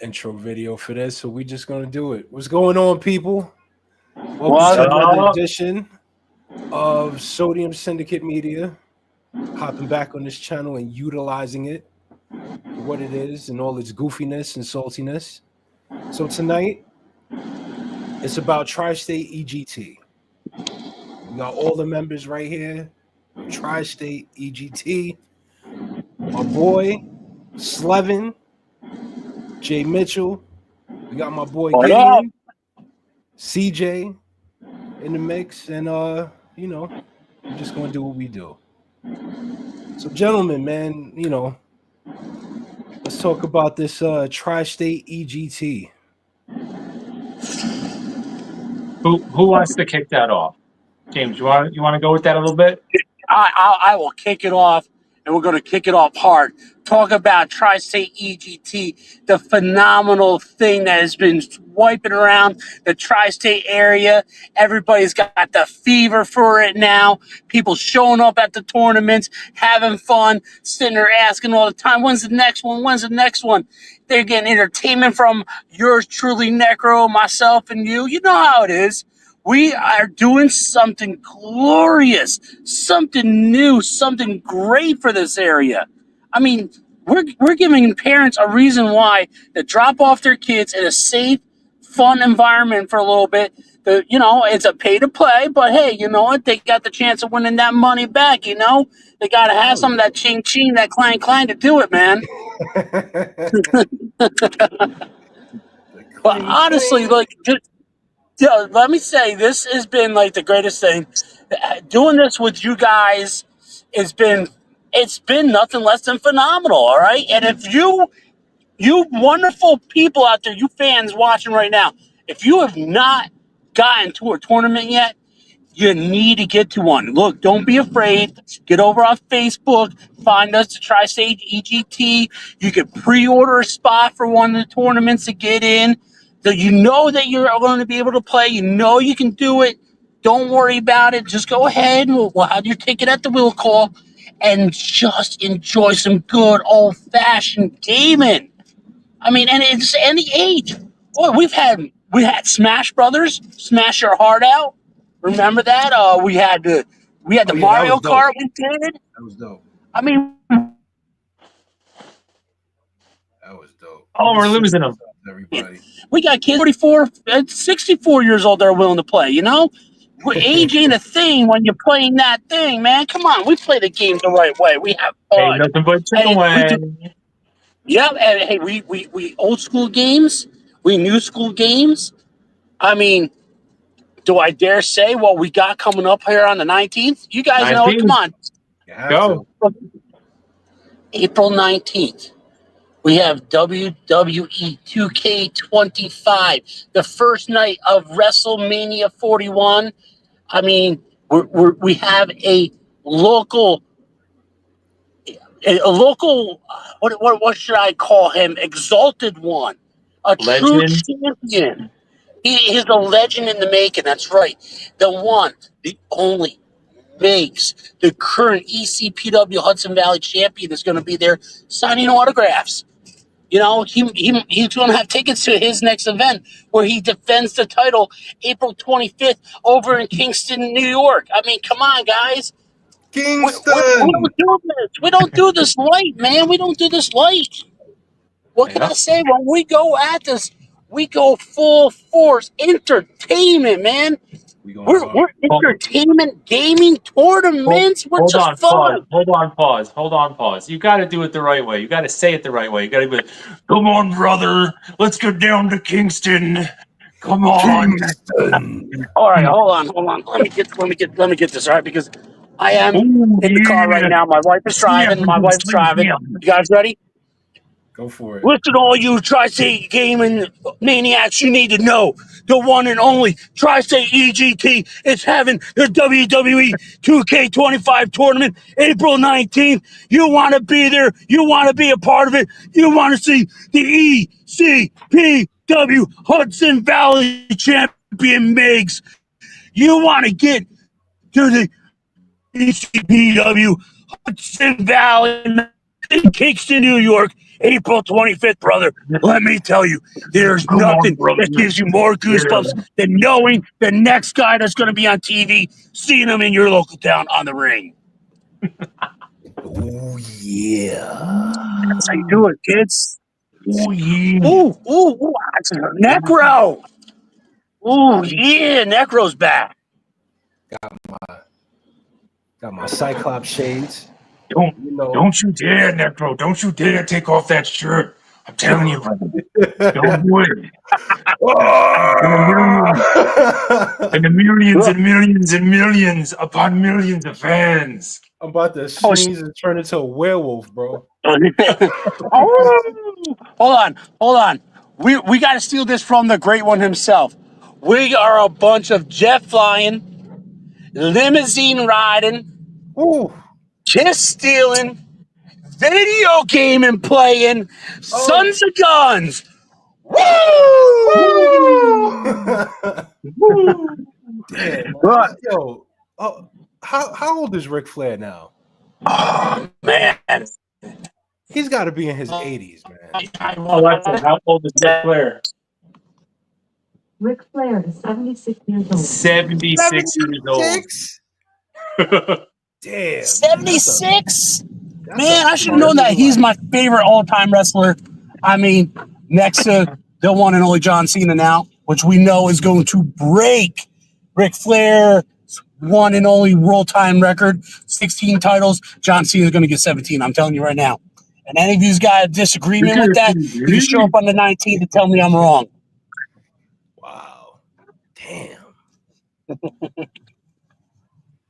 intro video for this, so we're just gonna do it. What's going on, people? Welcome What's to another up? edition of Sodium Syndicate Media. Hopping back on this channel and utilizing it for what it is and all its goofiness and saltiness. So tonight, it's about Tri-State EGT. We got all the members right here. Tri-State EGT. My boy, Slevin, Jay Mitchell. We got my boy What Gideon, CJ in the mix, and you know, we're just gonna do what we do. So, gentlemen, man, you know, let's talk about this Tri-State EGT. Who wants to kick that off? James, you want to go with that a little bit? I will kick it off, and we're going to kick it off hard. Talk about Tri-State EGT, the phenomenal thing that has been wiping around the Tri-State area. Everybody's got the fever for it now. People showing up at the tournaments, having fun, sitting there asking all the time, when's the next one? When's the next one? They're getting entertainment from yours truly, Necro, myself, and you. You know how it is. We are doing something glorious, something new, something great for this area. I mean, we're giving parents a reason why to drop off their kids in a safe, fun environment for a little bit. It's a pay to play, but hey, you know what? They got the chance of winning that money back, you know? They got to have some of that ching ching, that clang to do it, man. But honestly, let me say, this has been like the greatest thing. Doing this with you guys it's been nothing less than phenomenal, all right? And if you wonderful people out there, you fans watching right now, if you have not gotten to a tournament yet, you need to get to one. Look, don't be afraid. Get over on Facebook. Find us at Tri-State EGT. You can pre-order a spot for one of the tournaments to get in. So you know that you're going to be able to play. You know you can do it. Don't worry about it. Just go ahead and we'll have your ticket at the wheel call and just enjoy some good old-fashioned gaming. I mean, and it's any age. Boy, we had Smash Brothers, Smash Your Heart Out. Remember that? We had the Mario Kart we did. That was dope. I mean, that was dope. Oh, we're losing them. Everybody. We got kids 44, 64 years old that are willing to play, you know? Age ain't a thing when you're playing that thing, man. Come on, we play the game the right way. We have fun. Ain't nothing but chicken wing. Yeah, and hey, we old school games, we new school games. I mean, do I dare say what we got coming up here on the 19th? You guys know it. Come on. Go. April 19th. We have WWE 2K25, the first night of WrestleMania 41. I mean, we have a local, what should I call him? Exalted one, a legend. True champion. He's a legend in the making. That's right. The one, the only, makes the current ECPW Hudson Valley champion is going to be there signing autographs. You know, he's going to have tickets to his next event where he defends the title April 25th over in Kingston, New York. I mean, come on, guys. Kingston! We don't do this light, man. We don't do this light. What can I say? When we go at this, we go full force entertainment, man. We're entertainment, gaming, tournaments. We're just fun. Hold on, pause. You got to do it the right way. You got to say it the right way. You got to be like, come on, brother. Let's go down to Kingston. Come on. Kingston. All right, hold on. Let me get this, all right? Because I am in the car right now. My wife is driving. You guys ready? Go for it. Listen, all you Tri-State gaming maniacs, you need to know the one and only Tri-State EGT is having the WWE 2K25 tournament April 19th. You want to be there. You want to be a part of it. You want to see the ECPW Hudson Valley champion Meigs. You want to get to the ECPW Hudson Valley in Kingston, New York, April 25th, brother. Let me tell you, there's Come on, nothing brother. that gives you more goosebumps than knowing the next guy that's going to be on TV, seeing him in your local town on the ring. Oh yeah. That's how you do it, kids. Oh, yeah. Ooh, Necro. Ooh, yeah, Necro's back. Got my Cyclops shades. Don't You you dare, Necro. Don't you dare take off that shirt. I'm telling you, brother. Don't do it. And the millions and millions and millions upon millions of fans. I'm about to sneeze and turn into a werewolf, bro. Hold on. We got to steal this from the great one himself. We are a bunch of jet flying, limousine riding, Ooh. kiss stealing, video gaming playing, sons of guns. Woo! Damn. Right. Yo, how old is Ric Flair now? Oh, man. He's got to be in his 80s, man. Alexa, how old is Ric Flair? Ric Flair is 76 years old. 76 years old. 76? Damn. 76? That's Man, a I should have known that. He's my favorite all-time wrestler. I mean, next to the one and only John Cena now, which we know is going to break Ric Flair's one and only world-time record, 16 titles. John Cena is going to get 17. I'm telling you right now. And any of you's got a disagreement with that, you can show up on the 19th and tell me I'm wrong. Wow. Damn.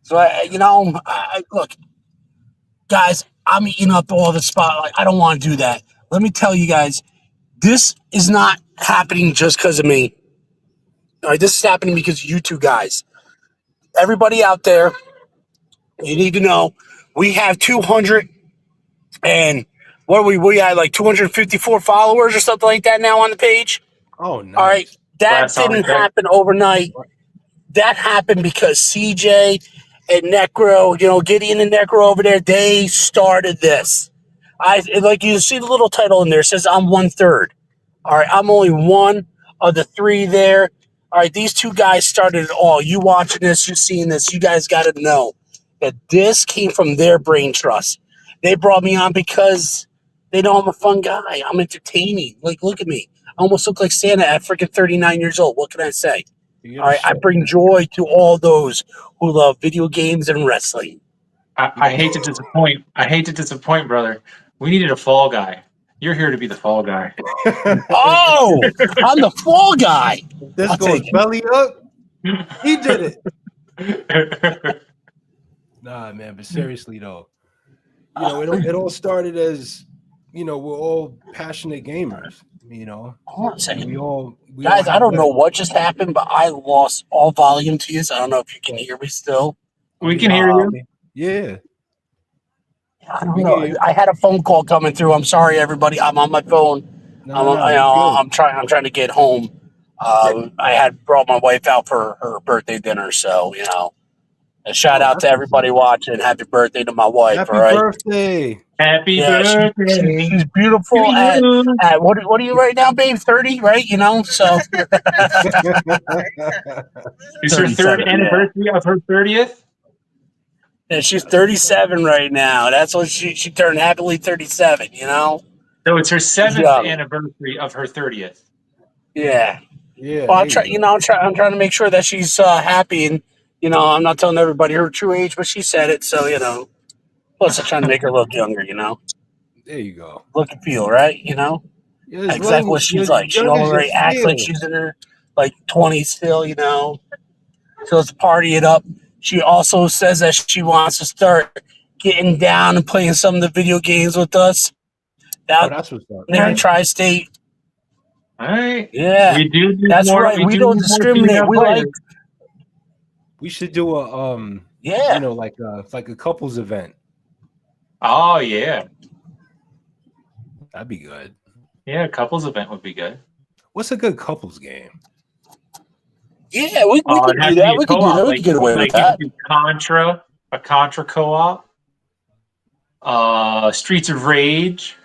So, look, guys, I'm eating up all the spotlight. I don't want to do that. Let me tell you guys, this is not happening just because of me. All right, this is happening because of you two guys. Everybody out there, you need to know we have 200 and what are we had like 254 followers or something like that now on the page. Oh, nice. All right, that Last time didn't I checked. happen overnight. That happened because CJ and Necro, Gideon and Necro over there, they started this. Like you see the little title in there, it says I'm 1/3. All right, I'm only one of the three there. All right, these two guys started it all. You watching this, you seeing this, you guys got to know that this came from their brain trust. They brought me on because they know I'm a fun guy. I'm entertaining. Like, look at me. I almost look like Santa at freaking 39 years old. What can I say? All right, I bring joy to all those who love video games and wrestling. I hate to disappoint. Brother. We needed a fall guy. You're here to be the fall guy. Oh, I'm the fall guy. This I'll goes take it. belly up. He did it. Nah, man, but seriously though, it all started as, we're all passionate gamers. Hold on a second. We Guys, all I don't have know what just happened, but I lost all volume to you. So I don't know if you can hear me still. We can hear you. Yeah. I don't know. I had a phone call coming through. I'm sorry, everybody. I'm on my phone. I'm trying to get home. I had brought my wife out for her birthday dinner, so a shout out to everybody watching. Happy birthday to my wife. Happy all right? birthday. Happy birthday. She's beautiful at what are you right now, babe? 30, right? So Is her third anniversary of her 30th? and she's 37 right now. That's what she turned happily 37. So it's her seventh anniversary of her 30th. Yeah. Yeah. Well, I'm trying to make sure that she's happy, and I'm not telling everybody her true age, but she said it, so Plus, I'm trying to make her look younger. There you go. Look and feel, right? Yeah, exactly what she's like. She already acts like she's in her 20s still. So let's party it up. She also says that she wants to start getting down and playing some of the video games with us. That's what's up. There in Tri-State. All right. Yeah. We do That's more, right. We don't discriminate. We like. We should do a like a couples event. Oh yeah. That'd be good. Yeah, a couples event would be good. What's a good couples game? Yeah, we could do that. We could do that. We could get away with that. A Contra co-op. Streets of Rage.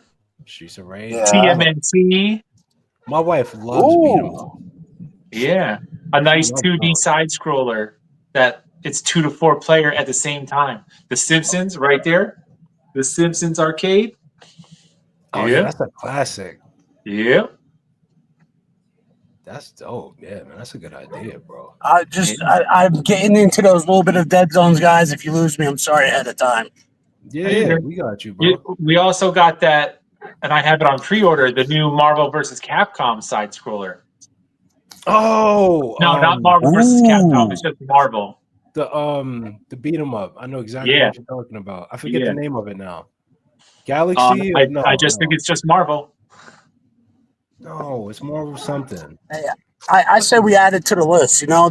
Streets of Rage. Yeah. TMNT. My wife loves beat 'em up. Yeah, a nice loves 2D those. side scroller that it's 2 to 4 player at the same time. The Simpsons, right there. The Simpsons arcade. Oh yeah, Yeah, that's a classic. yeah. That's dope. Yeah, man, that's a good idea, bro. I'm getting into those little bit of dead zones, guys. If you lose me, I'm sorry ahead of time. Yeah, we got you, bro. We also got that, and I have it on pre-order. The new Marvel versus Capcom side scroller. Oh, No, not Marvel versus Capcom. It's Ooh. just Marvel. the beat 'em up. I know exactly Yeah, what you're talking about. I forget yeah. the name of it now. Galaxy? I just think it's just Marvel. No, it's Marvel something. I say we add it to the list. You know,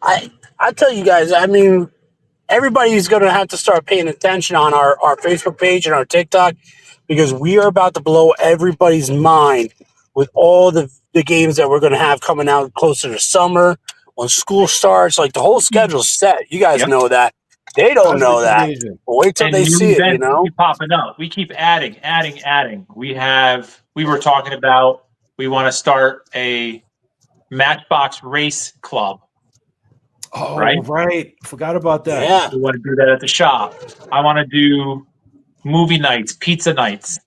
I tell you guys. I mean, everybody's going to have to start paying attention on our Facebook page and our TikTok because we are about to blow everybody's mind with all the games that we're going to have coming out closer to summer when school starts. Like the whole schedule's set. You guys Yep. know that. They don't That's know that. amazing. But wait till And they new see it. You events know. keep popping up. We keep adding. We were talking about we want to start a Matchbox race club. Oh, Right? right. Forgot about that. Yeah. We want to do that at the shop. I want to do movie nights, pizza nights.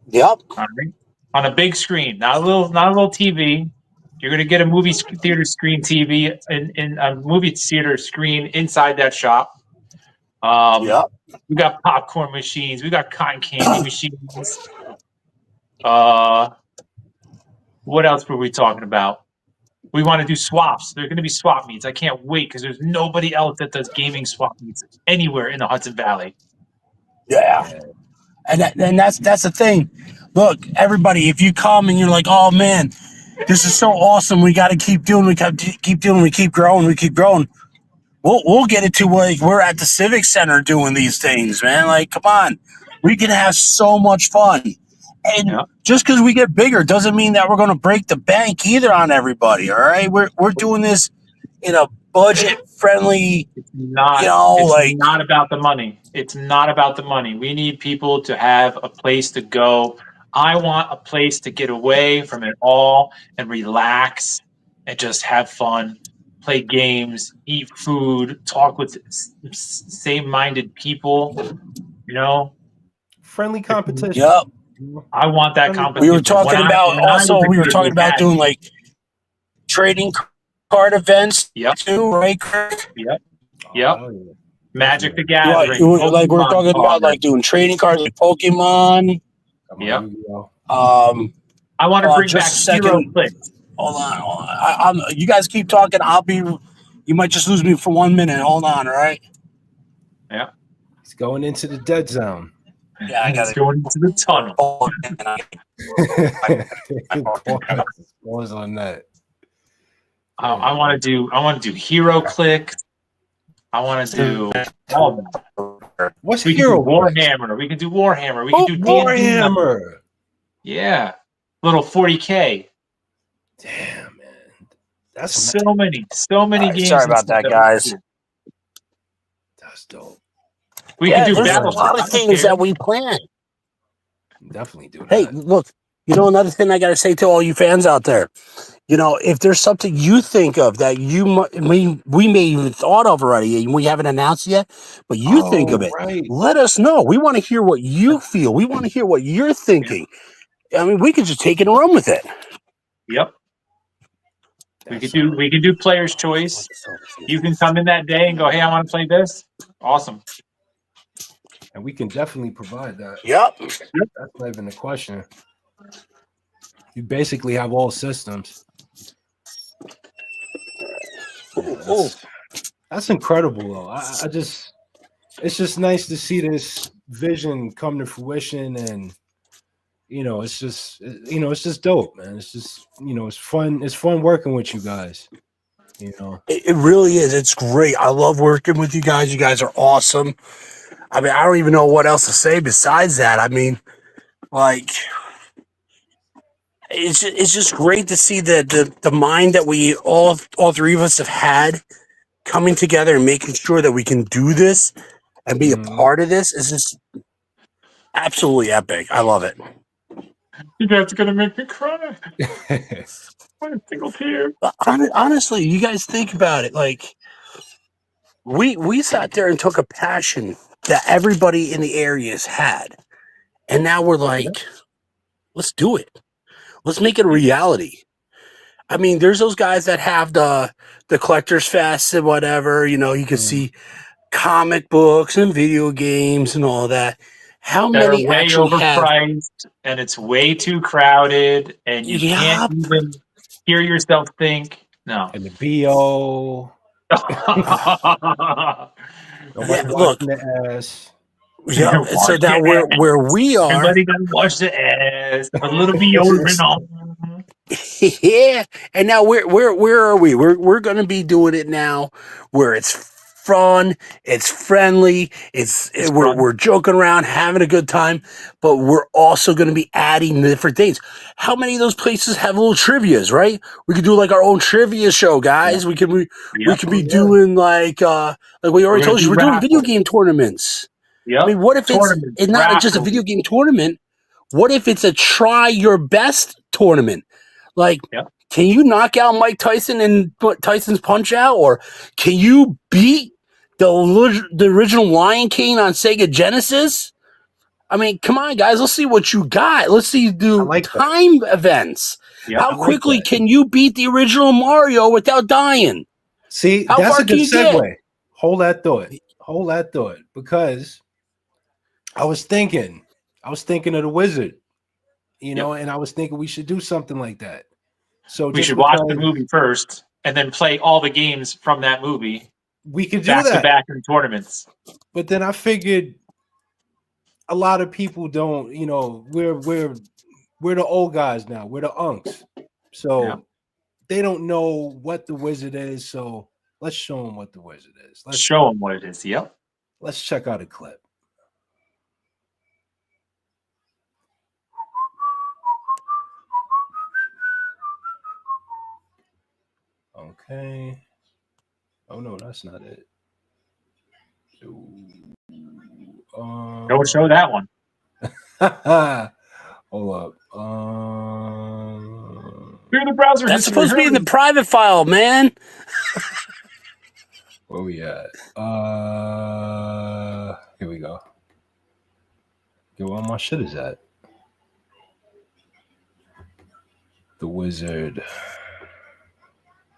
Yep. All right, on a big screen, not a little TV. You're going to get a movie theater screen TV in a movie theater screen inside that shop. Yep. We got popcorn machines. We got cotton candy machines. What else were we talking about? We want to do swaps. There are going to be swap meets. I can't wait because there's nobody else that does gaming swap meets anywhere in the Hudson Valley. Yeah. And that's the thing. Look, everybody, if you come and you're like, oh man, this is so awesome, we got to keep doing, we keep doing, we keep growing. We'll get it to like we're at the Civic Center doing these things, man. Like, come on, we can have so much fun. And Yeah. just because we get bigger doesn't mean that we're going to break the bank either on everybody. All right, we're doing this in a budget friendly. It's not. You know, it's like- not about the money. It's not about the money. We need people to have a place to go. I want a place to get away from it all and relax and just have fun, play games, eat food, talk with same-minded people. You know, Friendly competition. Yep. I want that competition. We were talking about doing like trading card events Yep. too, right, Chris? Yep. Oh, yeah. Magic the Like, Gathering. like we're Pokemon talking about cards. like doing trading cards like Pokemon. Come Yep. on, Yu-Gi-Oh. I want to bring back just a Hero second. Click. Hold on. You guys keep talking. You might just lose me for 1 minute. Hold on, all right? He's going into the dead zone. Yeah, I got It's going into the tunnel. Pause on that. I want to do Hero Click. I want to do all of them. What's We can do Hero Click? Warhammer. We can do Warhammer. We can do D&D. Warhammer. Yeah, little 40K. Damn, man. That's So many games. Sorry about that, guys. That's dope. We can do there's a Battleship. lot of things that we plan. Definitely do that. Hey, look, you know, another thing I got to say to all you fans out there, you know, if there's something you think of that we may even thought of already and we haven't announced yet, but you think of it, right. let us know. We want to hear what you feel. We want to hear what you're thinking. I mean, we could just take it and run with it. Yep. We can do player's choice. You can come in that day and go, hey, I want to play this. Awesome. And we can definitely provide that. Yep. That's not even a question. You basically have all systems. Yeah, that's incredible, though. I just, it's just nice to see this vision come to fruition, and it's just dope, man. It's just, it's fun. It's fun working with you guys. It really is. It's great. I love working with you guys. You guys are awesome. I mean, I don't even know what else to say besides that. I mean, like, it's just great to see the mind that we all three of us have had coming together and making sure that we can do this and be a part of this. It's just absolutely epic. I love it. You guys are gonna make me cry. Not a single tear. Honestly, you guys think about it. Like we sat there and took a passion that everybody in the areas had, and now we're like, let's do it. Let's make it a reality. I mean, there's those guys that have the collectors fest and whatever. You know, you can see comic books and video games and all that. How That are many way actually have? overpriced, and it's way too crowded, and you can't Yup. even hear yourself think. No. And the BO. Nobody Yeah, look. washing the ass. Yeah. Wash So now your where we are. Everybody gotta wash their ass. Put a little deodorant on. Yeah, and now where are we? We're going to be doing it now, where it's fun, it's friendly, we're joking around, having a good time, but we're also going to be adding different things. How many of those places have little trivias, right? We could do like our own trivia show, guys. Yeah. We can Yep. be doing like we already told you, we're doing video game tournaments. Yep. I mean, what if it's not just a video game tournament? What if it's a try your best tournament? Like, can you knock out Mike Tyson in Tyson's Punch Out? Or can you beat the original Lion King on Sega Genesis? I mean, come on, guys. Let's see what you got. Let's see you do time events. Yep. How quickly can you beat the original Mario without dying? See, How that's far a good can you segue. get? Hold that thought. Because I was thinking of the Wizard. You know, and I was thinking we should do something like that. So we should watch the movie first and then play all the games from that movie. We could do back that to back in tournaments. But then I figured a lot of people don't, you know, we're the old guys now. We're the unks. So they don't know what the Wizard is. So let's show them what the Wizard is. Let's show them what it is. Yep. Let's check out a clip. Okay. Oh no, that's not it. Don't show that one. Hold up. Through the browser. That's supposed to be in the private file, man. Where we at? Here we go. Yo, where my shit is at? The Wizard.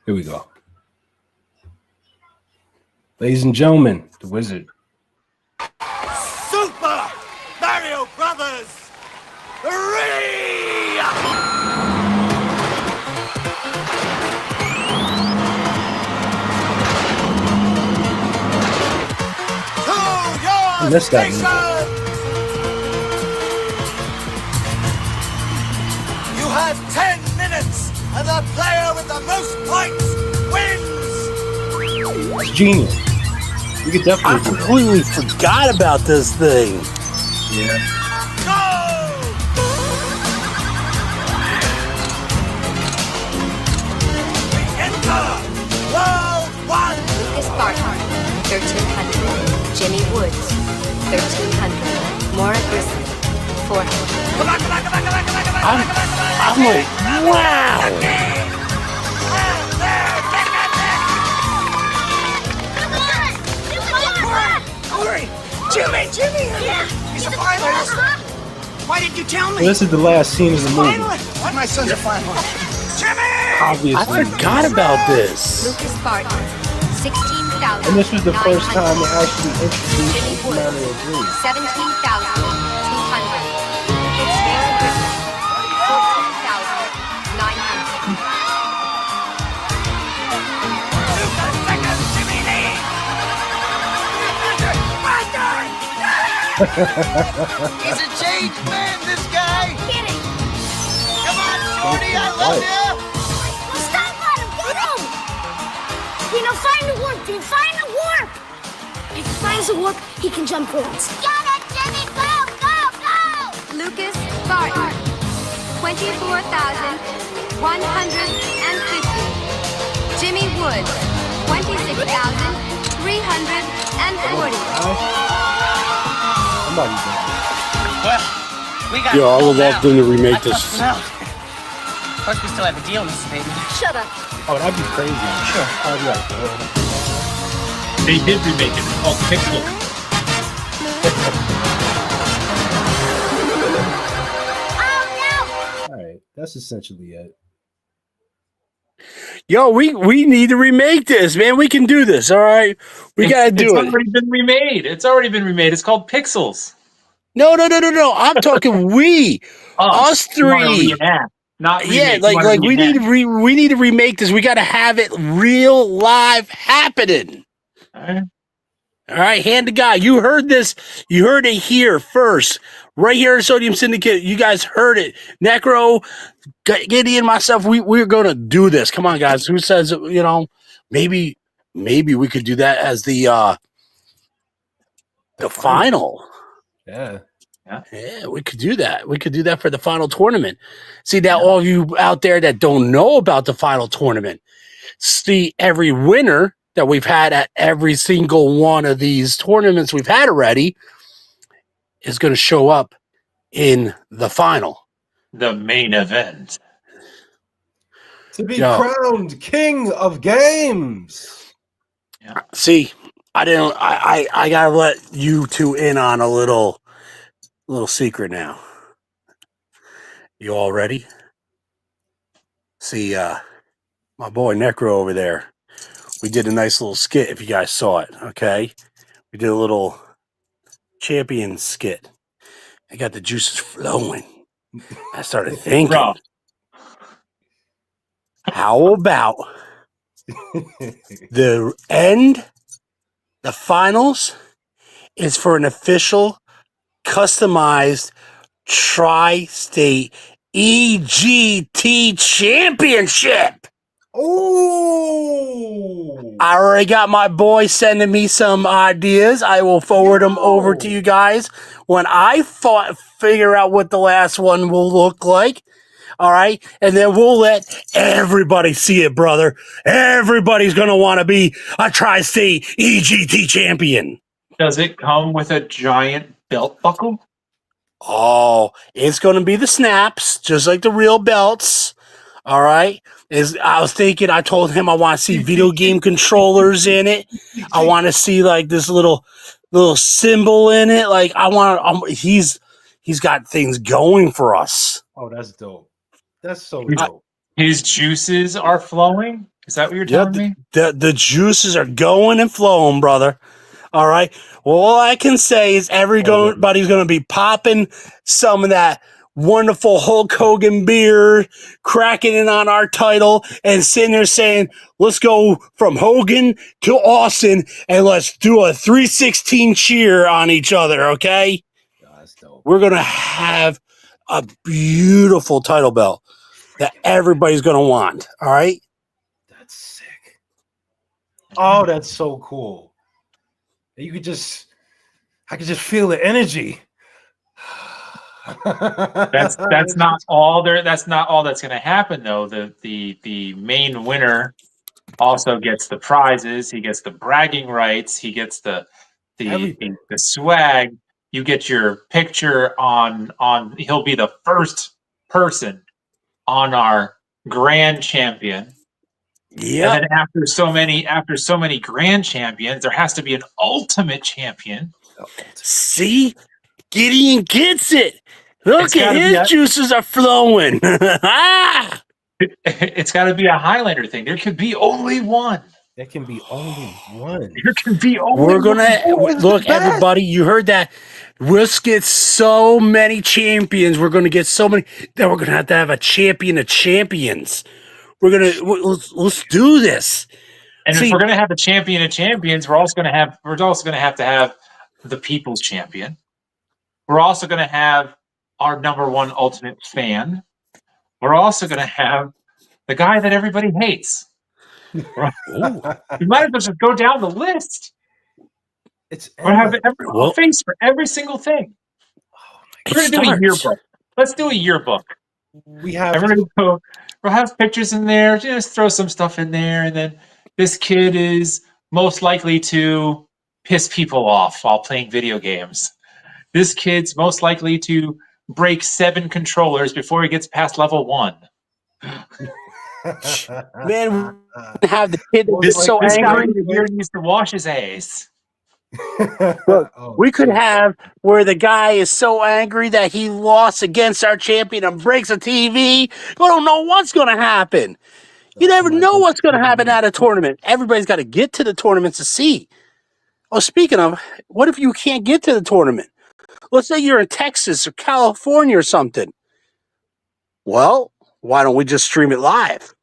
Here we go. Ladies and gentlemen, the Wizard. Super Mario Brothers 3! I missed that music. You have 10 minutes, and the player with the most points wins! It's genius. You could definitely I completely forgot about this thing. Yeah. Go! We enter World 1! Lucas Barton, 1300. Jimmy Woods, 1300. Maura Grissom, 400. I'm like, wow. Jimmy! Yeah. He's a finalist! Why didn't you tell me? Well, this is the last scene of the movie. Why my son's a finalist? Jimmy! Obviously. I forgot about this. Lucas Barton, 16,000. And this was the first time they actually introduced Jimmy Super Woods, Mario 3. 17,200. Maura Grissom, 14,900. He's a changed man, this guy! Kidding. Come on, Shorty, I love you! Well, stop on him! Get him! You know, find the warp, dude! Find the warp! If he finds the warp, he can jump points. Get it, Jimmy! Go, go, go! Lucas Barton, 24,150. Jimmy Woods, 26,340. Somebody did. Well, we got. Yo, I would love now. them to remake That's this. up to now. Of course, we still have a deal, Mrs. Baby. Shut up. Oh, that'd be crazy. Sure. Oh, yeah. They did remake it. It's called Pixel. All right, that's essentially it. Yo, we need to remake this, man. We can do this, all right? We gotta do It's it. already been remade. It's already been remade. It's called Pixels. No. I'm talking we. Us You want to three. reenact, not remake. Yeah, You wanna like we reenact. need to remake this. We gotta have it real live happening. All right. All right, hand to God. You heard this. You heard it here first. Right here at Sodium Syndicate. You guys heard it. Necro, Gideon, myself, we're gonna do this. Come on, guys. Who says, maybe we could do that as the final. Yeah. Yeah, we could do that. We could do that for the final tournament. See, now all of you out there that don't know about the final tournament, see every winner that we've had at every single one of these tournaments we've had already is going to show up in the final. The main event. To be crowned king of games. Yeah. See, I gotta let you two in on a little secret now. You all ready? See, my boy Necro over there. We did a nice little skit, if you guys saw it, okay? We did a little champion skit. I got the juices flowing. I started thinking, Bro. how about the finals is for an official, customized Tri-State EGT Championship? Oh! I already got my boy sending me some ideas. I will forward them over to you guys when I figure out what the last one will look like. All right. And then we'll let everybody see it, brother. Everybody's going to want to be a Tri-State EGT champion. Does it come with a giant belt buckle? Oh, it's going to be the snaps, just like the real belts. All right. I was thinking, I told him I want to see video game controllers in it. I want to see like this little symbol in it. Like he's got things going for us. Oh, that's dope. That's so dope. His juices are flowing? Is that what you're telling me? The juices are going and flowing, brother. All right. Well, all I can say is everybody's going to be popping some of that wonderful Hulk Hogan beer, cracking it on our title, and sitting there saying, let's go from Hogan to Austin, and let's do a 316 cheer on each other, okay? Oh, that's dope. We're going to have a beautiful title belt that everybody's going to want, all right? That's sick. Oh, that's so cool. I could just feel the energy. That's not all there. That's not all that's going to happen, though. The main winner also gets the prizes. He gets the bragging rights. He gets the swag. You get your picture on. He'll be the first person on our grand champion. Yeah. And then after so many grand champions, there has to be an ultimate champion. See, Gideon gets it. Look at his juices are flowing. It's got to be a Highlander thing. There could be only one. There can be only one. There can be only We're gonna look, everybody. You heard that? We'll get so many champions. We're gonna get so many that we're gonna have a champion of champions. Let's do this. And if we're gonna have a champion of champions, we're also gonna have to have the people's champion. We're also gonna have our number one ultimate fan. We're also gonna have the guy that everybody hates. We might as well just go down the list. We'll have a face for every single thing. We're gonna do a yearbook. Let's do a yearbook. We'll have pictures in there. Just throw some stuff in there, and then this kid is most likely to piss people off while playing video games. This kid's most likely to break 7 controllers before he gets past level 1. Man, have the kid that gets so This guy angry. over here needs to wash his ass. Look, we could shit. have where the guy is so angry that he lost against our champion and breaks a TV. You don't know what's going to happen. You never know what's going to happen at a tournament. Everybody's got to get to the tournament to see. Oh, speaking of, what if you can't get to the tournament? Let's say you're in Texas or California or something. Well, why don't we just stream it live?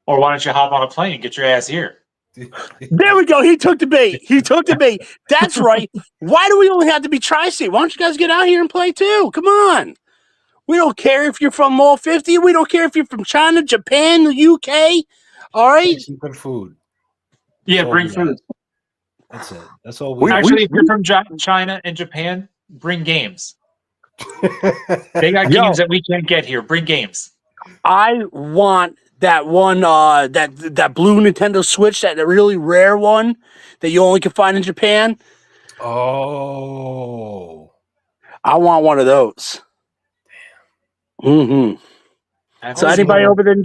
Or why don't you hop on a plane and get your ass here? There we go. He took the bait. That's right. Why do we only have to be tri-state? Why don't you guys get out here and play too? Come on. We don't care if you're from all 50. We don't care if you're from China, Japan, the UK. All right? Some good food. Yeah, That's all bring we food. ask. That's it. That's all we Actually, if you're from China and Japan, bring games. They got games that we can't get here. Bring games. I want that one, that blue Nintendo Switch, that really rare one that you only can find in Japan. Oh. I want one of those. Mm-hmm. So anybody over there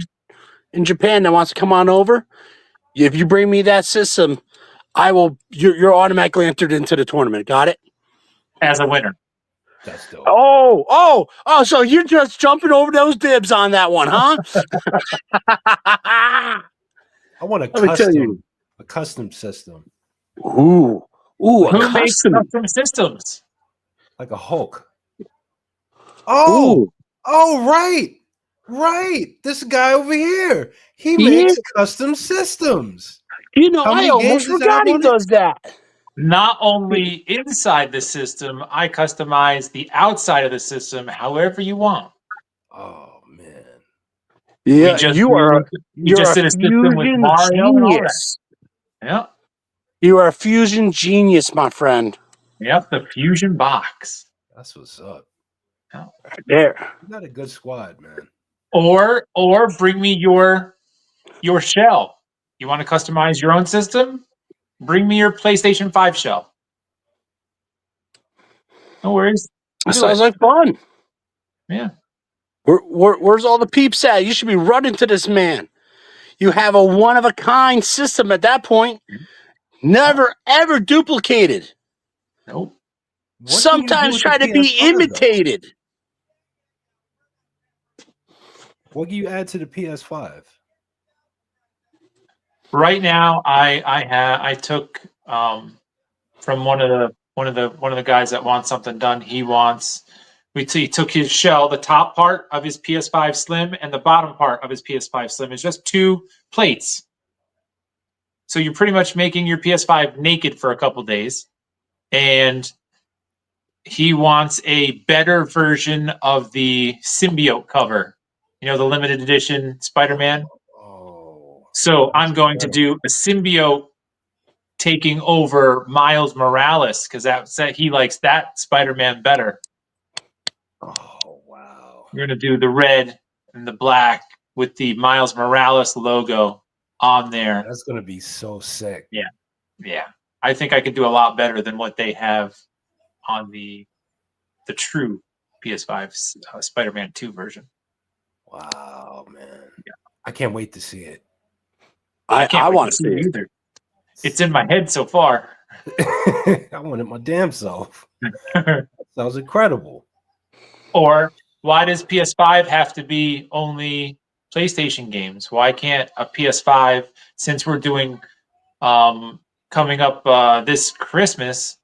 in Japan that wants to come on over, if you bring me that system, I will. You're automatically entered into the tournament. Got it? As a winner. That's dope. Oh! So you're just jumping over those dibs on that one, huh? I want a custom system. Ooh, Who makes custom systems? Like a Hulk. Oh, right. This guy over here, he makes custom systems. You know, I almost forgot he does that. Not only inside the system, I customize the outside of the system however you want. Oh man. Yeah, you're a fusion genius. Yeah. You are a fusion genius, my friend. Yep, the fusion box. That's what's up. Yeah. There. You got a good squad, man. Or bring me your shell. You want to customize your own system? Bring me your PlayStation 5 shell. No worries. That sounds like fun. Yeah. Where's all the peeps at? You should be running to this man. You have a one-of-a-kind system at that point. Never, ever duplicated. Nope. Sometimes try to be imitated. What do you add to the PS5? Right now, I took from one of the guys that wants something done. He took his shell, the top part of his PS5 Slim and the bottom part of his PS5 Slim is just 2 plates. So you're pretty much making your PS5 naked for a couple days, and he wants a better version of the symbiote cover. You know, the limited edition Spider-Man. So I'm going to do a symbiote taking over Miles Morales because he likes that Spider-Man better. Oh wow! We're going to do the red and the black with the Miles Morales logo on there. That's going to be so sick. Yeah. I think I could do a lot better than what they have on the true PS5 Spider-Man 2 version. Wow, man! Yeah. I can't wait to see it. I want to see it either. It's in my head so far. I want it my damn self. Sounds incredible. Or why does PS5 have to be only PlayStation games? Why can't a PS5, since we're doing coming up this Christmas,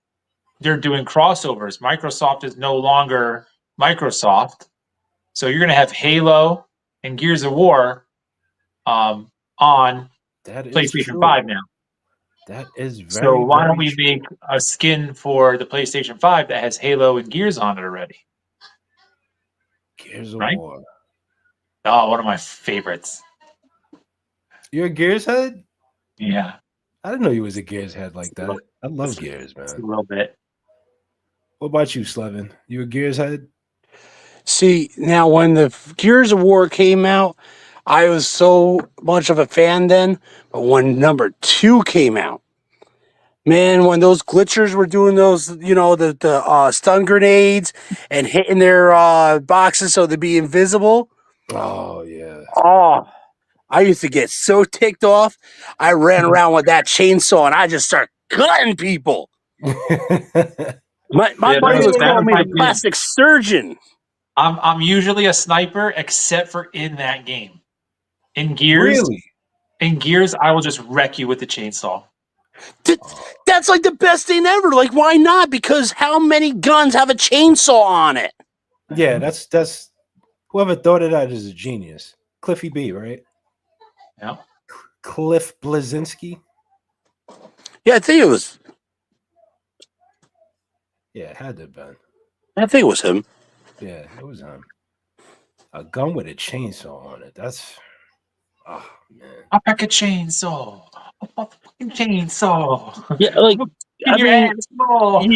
they're doing crossovers. Microsoft is no longer Microsoft. So you're going to have Halo and Gears of War on PlayStation 5 now. That is very So why don't we true. make a skin for the PlayStation 5 that has Halo and Gears on it already? Gears of Right? War. Oh, one of my favorites. You're a Gears head? Yeah. I didn't know you was a Gears head like that. I love Gears, man. A little bit. What about you, Slevin? You a Gears head? See, now when the Gears of War came out, I was so much of a fan then, but when number 2 came out, Man, when those glitchers were doing those, the stun grenades and hitting their boxes so they'd be invisible. Oh yeah. Oh, I used to get so ticked off. I ran around with that chainsaw and I just started cutting people. My Yeah, buddy that was was calling me my the game. plastic surgeon. I'm usually a sniper, except for in that game. In Gears, Really? I will just wreck you with the chainsaw. That's like the best thing ever. Like, why not? Because how many guns have a chainsaw on it? Yeah, that's whoever thought of that is a genius. Cliffy B, right? Yeah. Cliff Blazinski. Yeah, I think it was. Yeah, it had to have been. I think it was him. Yeah, it was him. A gun with a chainsaw on it. That's oh man. I'll pack a chainsaw. A fucking chainsaw. Yeah, like In your asshole.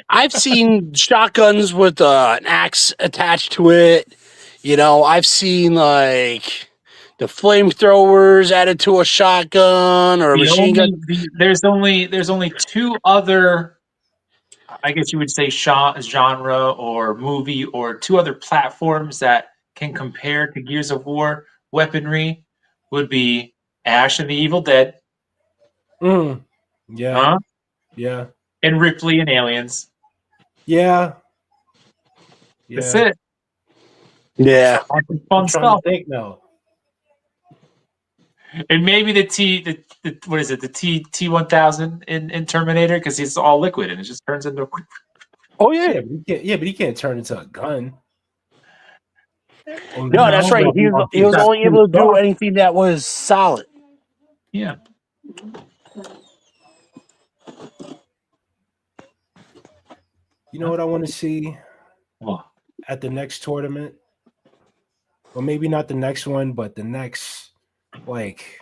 I've seen shotguns with an axe attached to it. I've seen like the flamethrowers added to a shotgun or a machine gun. There's only two other, I guess you would say, genre or movie, or two other platforms that can compare to Gears of War weaponry. Would be Ash and the Evil Dead, Yeah. Yeah. and Ripley and Aliens. Yeah. That's it. Yeah. Fun I'm trying stuff. to think now. And maybe the what is it? The T1000 in Terminator, because it's all liquid and it just turns into. Oh yeah. But he can't turn into a gun. No, that's right. He was only able to do anything that was solid. Yeah. You know what I want to see Well, at the next tournament? Or maybe not the next one, but the next, like,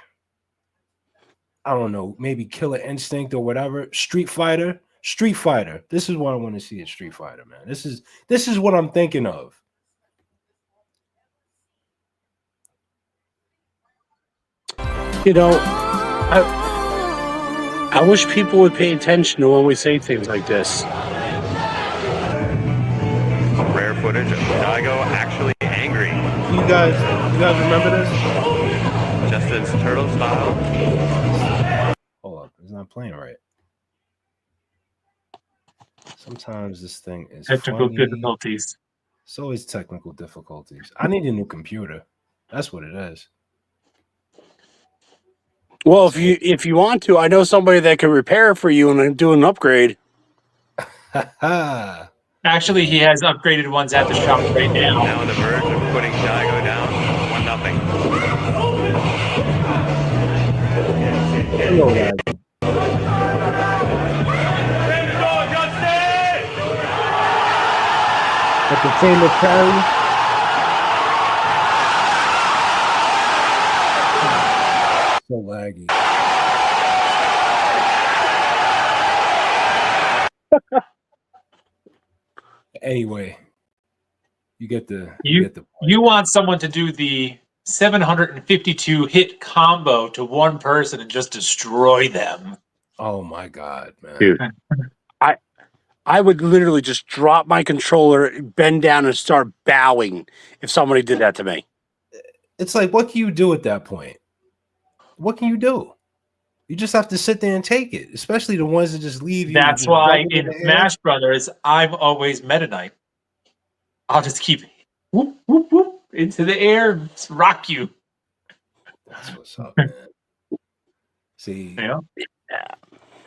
I don't know, maybe Killer Instinct or whatever. Street Fighter. This is what I want to see at Street Fighter, man. This is what I'm thinking of. I wish people would pay attention to when we say things like this. Rare footage of Daigo actually angry. You guys remember this? Justin's turtle style. Hold up, it's not playing right. Sometimes this thing is technical funny. difficulties. It's always technical difficulties. I need a new computer. That's what it is. Well, if you want to, I know somebody that can repair it for you and do an upgrade. Actually, he has upgraded ones at the shop right now. Now on the verge of putting Daigo down. 1-0. Hello, guys. At the Taylor Perry. So laggy. Anyway, you get the point. You want someone to do the 752 hit combo to one person and just destroy them. Oh my god, man. Dude. I would literally just drop my controller, bend down, and start bowing if somebody did that to me. It's like, what can you do at that point? What can you do? You just have to sit there and take it, especially the ones that just leave you. That's why in Smash Brothers, I'm always Meta Knight. I'll just keep whoop, whoop, whoop, into the air, rock you. That's what's up, man. See, Yeah.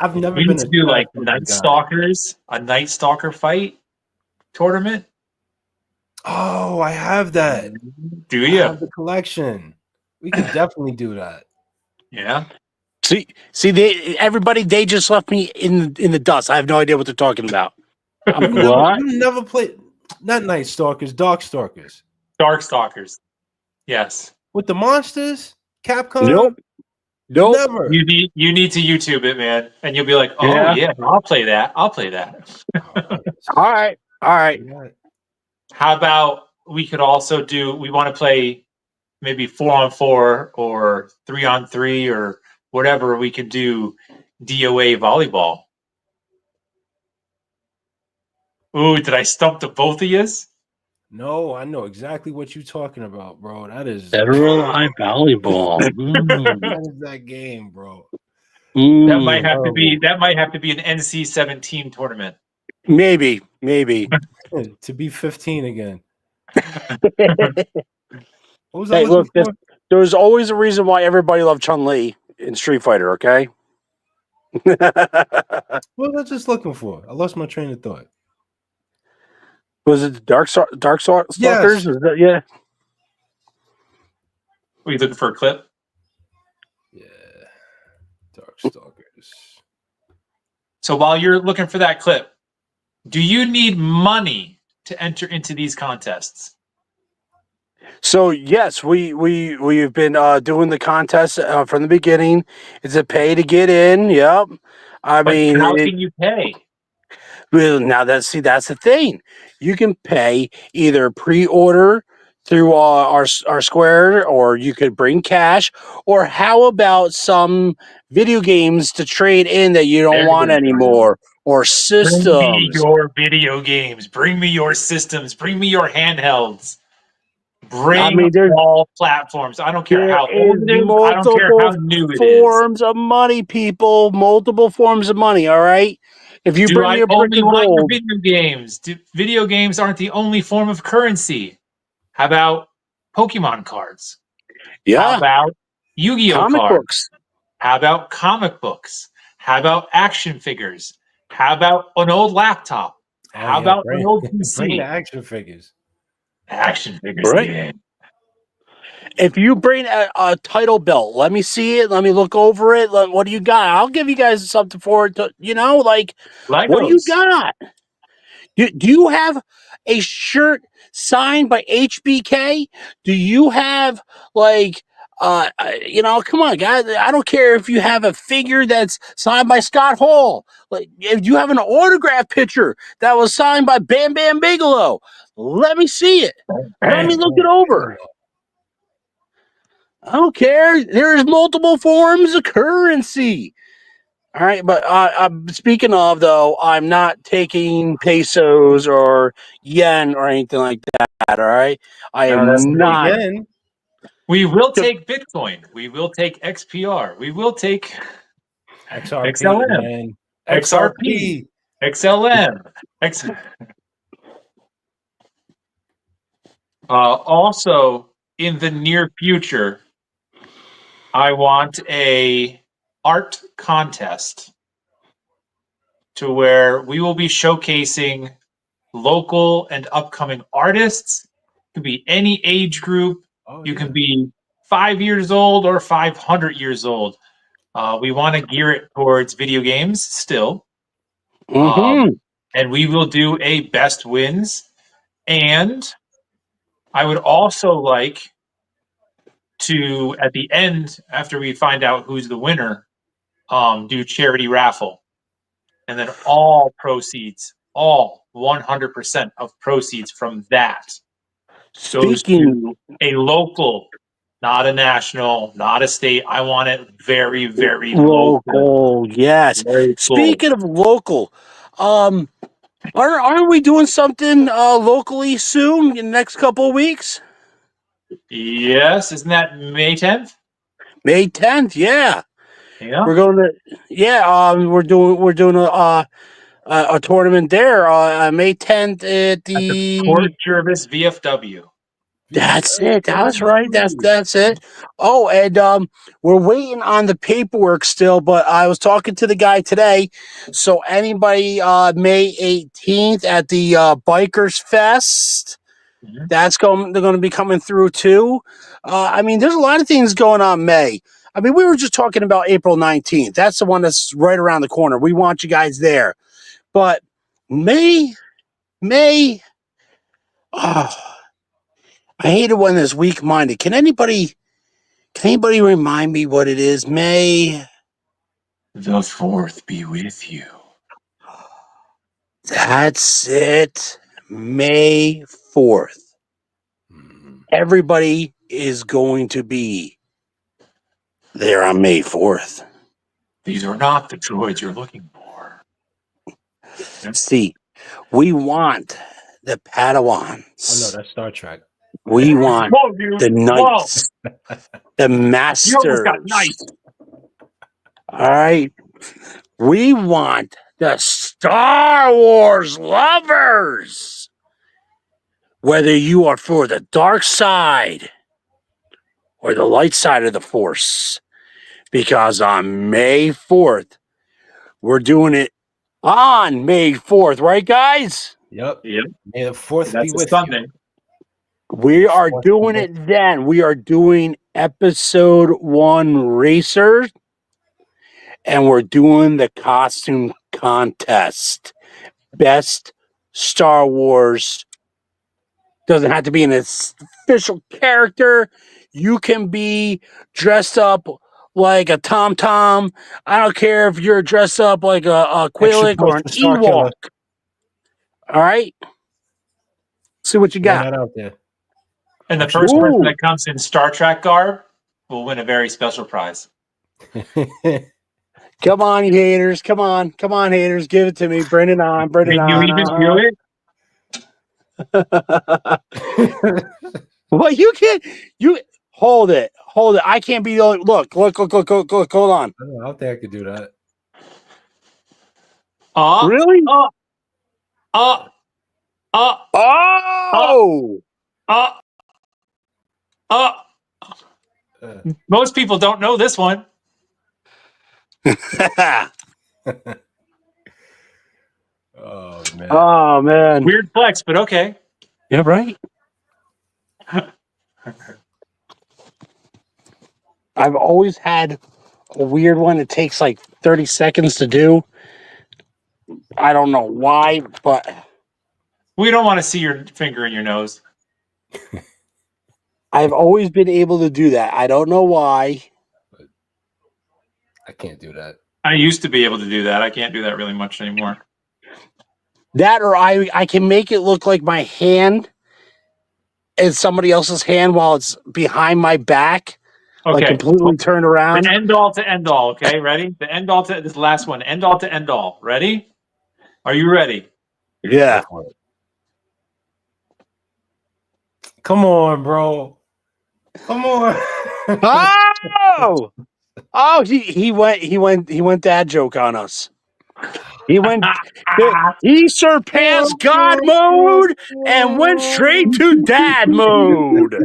I've never We been need to do like Night Stalkers, a Night Stalker fight tournament. Oh, I have that. Do I you? have the collection. We could definitely do that. Yeah. See, they just left me in the dust. I have no idea what they're talking about. You never played, not Night Stalkers, Dark Stalkers. Dark Stalkers. Yes. With the monsters? Capcom? Nope. Never. You need to YouTube it, man, and you'll be like, oh yeah, I'll play that. All right. How about we could also do? We want to play maybe 4-on-4 or 3-on-3 or whatever. We could do DOA volleyball Ooh, did I stump the both of yous? No, I know exactly what you're talking about, bro. That is Federal High Volleyball. that is that game, bro. That might have to be Oh. that might have to be an NC-17 tournament. Maybe. To be 15 again. Hey, What was I looking look, for? there's always a reason why everybody loved Chun-Li in Street Fighter, okay? What was I just looking for? I lost my train of thought. Was it Dark Stalkers? Yes. Is that, yeah. Were you looking for a clip? Yeah. Darkstalkers. So while you're looking for that clip, do you need money to enter into these contests? So yes, we've been doing the contest from the beginning. It's a pay to get in. Yep. I But mean, how can you pay? well, now that's the thing. You can pay either pre-order through our Square, or you could bring cash. Or how about some video games to trade in that you don't There want you go. anymore, or Bring me systems? your video games. Bring me your systems. Bring me your handhelds. I Bring mean, all platforms. I don't care there how is old it is. I don't care multiple how new it is. forms of money, people. Multiple forms of money. All right. If you Do bring I me a brick only of want your gold, video games? Video games aren't the only form of currency. How about Pokemon cards? How yeah, about Yu-Gi-Oh comic cards? books. How about comic books? How about action figures? How about an old laptop? Oh How yeah, about an old bring the PC? action figures. Action figures Right. again. If you bring a title belt, let me see it. Let me look over it. What do you got? I'll give you guys something for it. Like, what do you Legos. got? Do you have a shirt signed by HBK? Do you have come on, guys. I don't care if you have a figure that's signed by Scott Hall. Like, if you have an autograph picture that was signed by Bam Bam Bigelow, let me see it. Let me Bang. look it over. I don't care. There's multiple forms of currency. All right, but speaking of, though, I'm not taking pesos or yen or anything like that. All right, I No, that's am me. not. Again, We will take Bitcoin. We will take XPR. We will take XRP, XLM, man. XRP, XRP. XLM. Also, in the near future, I want a art contest to where we will be showcasing local and upcoming artists. It could be any age group. Oh You yeah. can be 5 years old or 500 years old. We want to gear it towards video games still. Mm-hmm. And we will do a best wins. And I would also like to, at the end, after we find out who's the winner, do charity raffle. And then all proceeds, all 100% of proceeds from that goes Speaking to a local, not a national, not a state. I want it very, very local. local, yes. Very cool. Speaking of local, aren't we doing something locally soon in the next couple of weeks? Yes, isn't that May 10th? May 10th, yeah. Yeah. We're going to, yeah. We're doing a tournament there May 10th at At the the. Port Jervis VFW. That's it. That's right. That's it. Oh, and we're waiting on the paperwork still, but I was talking to the guy today. So anybody May 18th at the Bikers Fest, Mhm. they're going to be coming through too. I mean, there's a lot of things going on May. I mean, we were just talking about April 19th. That's the one that's right around the corner. We want you guys there. But May, oh, I hate it when it's weak-minded. Can anybody remind me what it is? May. The 4th be with you. That's it. May 4th. Everybody is going to be there on May 4th. These are not the droids you're looking for. See, We want the Padawans. Oh no, that's Star Trek. We want Whoa, dude. the Whoa. Knights, the You almost got Masters. nice. All right. We want the Star Wars lovers. Whether you are for the dark side or the light side of the Force. Because on May 4th, we're doing it on May 4th, right, guys? Yep. Yep. May the fourth be That's a with Sunday. you. We are Fourth doing be it then. We are doing episode 1 Racer, and we're doing the costume contest. Best Star Wars. Doesn't have to be an official character. You can be dressed up like a Tom Tom. I don't care if you're dressed up like a Extra Quillic or an points for Star Killer. Ewok. All right. See what you Throwing got. that out there. And the Extra first Ooh. person that comes in Star Trek garb will win a very special prize. Come on, you haters. Come on, haters. Give it to me. Bring it on. Bring it Can you even do on. it? Well, you can't. You hold it. Hold it. I can't be the only. Look. Hold on. I don't think I could do that. Really? Most people don't know this one. Oh man. Oh man. Weird flex, but okay. Yeah, right. I've always had a weird one. It takes like 30 seconds to do. I don't know why, but We don't want to see your finger in your nose. I've always been able to do that. I don't know why. I can't do that. I used to be able to do that. I can't do that really much anymore. That or I can make it look like my hand is somebody else's hand while it's behind my back. Okay. Like completely turned around. The end all to end all, okay? Ready? The end all to this last one. End all to end all. Ready? Are you ready? Yeah. Come on, bro. Come on. Oh, he went dad joke on us. He surpassed God mode and went straight to dad mode.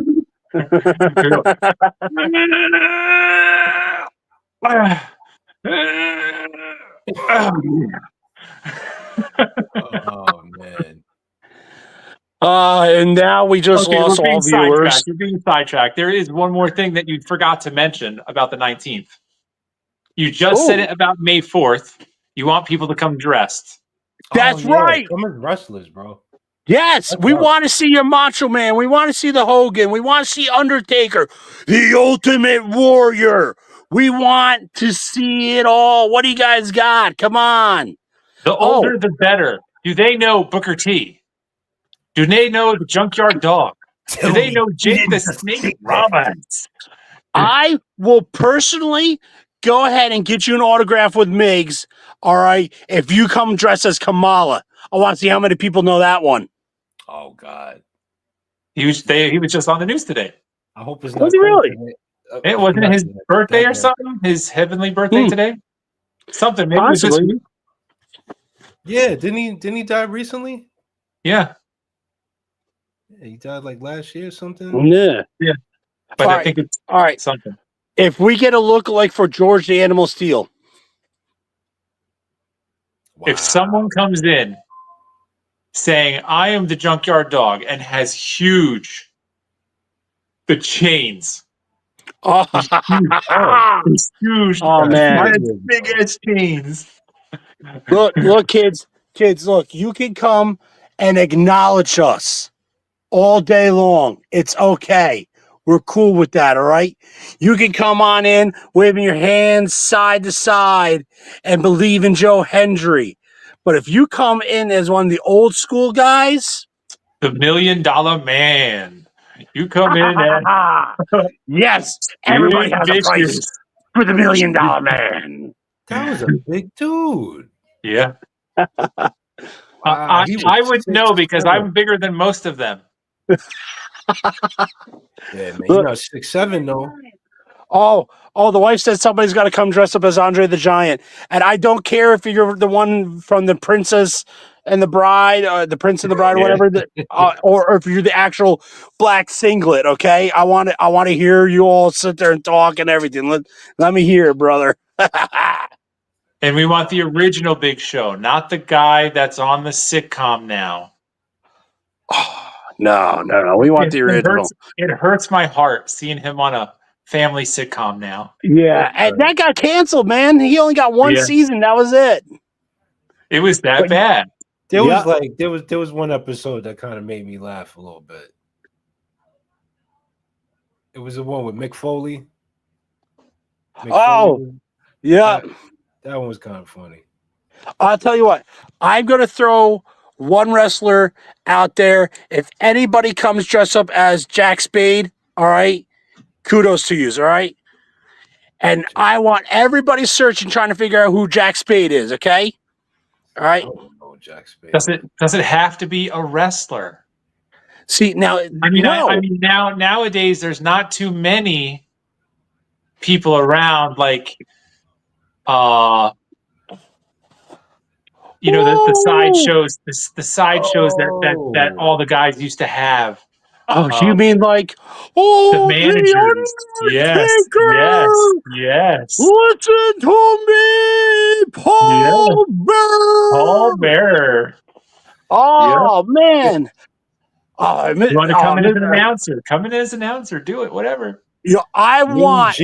Oh man. And now we just lost all viewers. You're being sidetracked. There is one more thing that you forgot to mention about the 19th. You just said it about May 4th. You want people to come dressed. That's right. Come as wrestlers, bro. Yes, we want to see your Macho Man. We want to see the Hogan. We want to see Undertaker, the Ultimate Warrior. We want to see it all. What do you guys got? Come on. The older, the better. Do they know Booker T? Do they know the Junkyard Dog? Do they know Jake the Snake Roberts? I will personally go ahead and get you an autograph with Migs. All right, if you come dressed as Kamala, I want to see how many people know that one. Oh God. He was just on the news today. I hope it's not. Was he really? It wasn't his birthday or something. His heavenly birthday today. Something maybe it was this week. Yeah, didn't he die recently? Yeah. Yeah, he died like last year or something. Yeah. But I think it's all right. Something. If we get a lookalike for George the Animal Steel, if someone comes in saying I am the Junkyard Dog and has the chains. It's huge. Oh man, big ass chains. Look, kids, look, you can come and acknowledge us all day long. It's okay. We're cool with that, all right? You can come on in, waving your hands side to side and believe in Joe Hendry. But if you come in as one of the old school guys... The $1 Million Man. You come in and... Yes, everybody has a price for the $1 Million Man. That was a big dude. Yeah. Wow. He was I would know because 6'7". I'm bigger than most of them. Yeah, man. You're not 6'7" though. Oh, the wife said somebody's got to come dress up as Andre the Giant, and I don't care if you're the one from the Princess and the Bride, the Prince and the Bride, or Yeah. whatever, or if you're the actual black singlet. Okay, I want to hear you all sit there and talk and everything. Let me hear it, brother. And we want the original Big Show, not the guy that's on the sitcom now. No. We want the original. It hurts my heart seeing him on a family sitcom now. Yeah, and that got canceled, man. He only got one season. That was it. It was that bad. There was one episode that kind of made me laugh a little bit. It was the one with Mick Foley. Yeah. That one was kind of funny. I'll tell you what. I'm going to throw one wrestler out there. If anybody comes dressed up as Jack Spade, all right, kudos to you, all right? And I want everybody searching, trying to figure out who Jack Spade is, okay? All right? Oh, Jack Spade. Does it have to be a wrestler? See, now, I mean, nowadays there's not too many people around like the sideshows, the sideshows that all the guys used to have. Oh, you mean like the managers? Yes. Listen to me, Paul Bearer. Paul Bearer. Oh man! Oh, you want to come in as an announcer? Come in as an announcer. Do it. Whatever. I want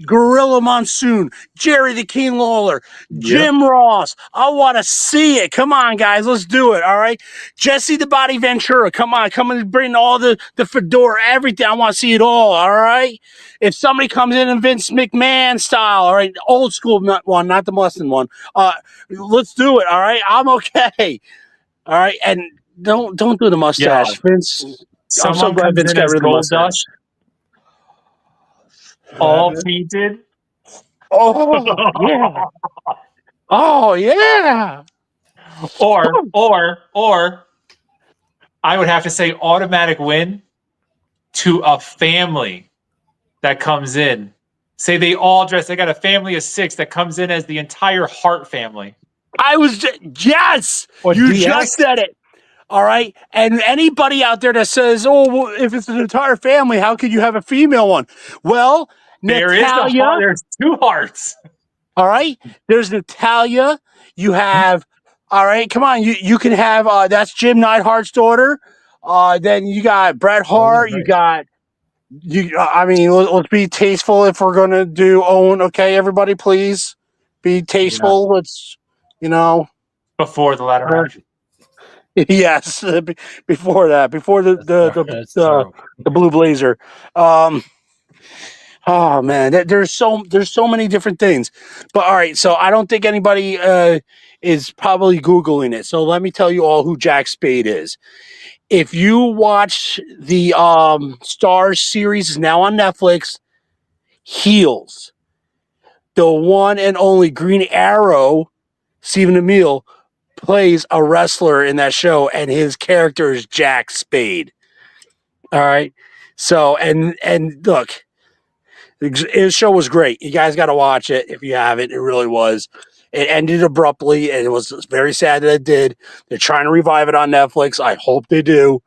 Gorilla Monsoon, Jerry the King Lawler, Jim Ross. I want to see it. Come on, guys, let's do it. All right, Jesse the Body Ventura. Come on, come and bring all the fedora, everything. I want to see it all. All right. If somebody comes in Vince McMahon style, all right, old school one, not the Mustin one. Let's do it. All right, I'm okay. All right, and don't do the mustache, Vince. I'm so glad Vince got rid of the mustache. All painted. Oh yeah. Oh yeah. Or I would have to say automatic win to a family that comes in. Say they all dress. They got a family of 6 that comes in as the entire Hart family. Yes. Or you DX? Just said it. All right. And anybody out there that says, "Oh, well, if it's an entire family, how could you have a female one?" Well, Natalia. There's 2 Harts. All right. There's Natalia. You have. All right. Come on. You can have. That's Jim Neidhart's daughter. Then you got Bret Hart. You got. I mean, let's be tasteful if we're gonna do Owen. Okay, everybody, please be tasteful. Yeah. Let's. Before the ladder match. Yes, before that, before the blue blazer. Oh man, there's so many different things. But all right, so I don't think anybody is probably Googling it. So let me tell you all who Jack Spade is. If you watch the Stars series, is now on Netflix, Heels, the one and only Green Arrow, Stephen Amell, plays a wrestler in that show, and his character is Jack Spade. All right. So, and look, his show was great. You guys got to watch it if you haven't. It really was. It ended abruptly, and it was very sad that it did. They're trying to revive it on Netflix. I hope they do.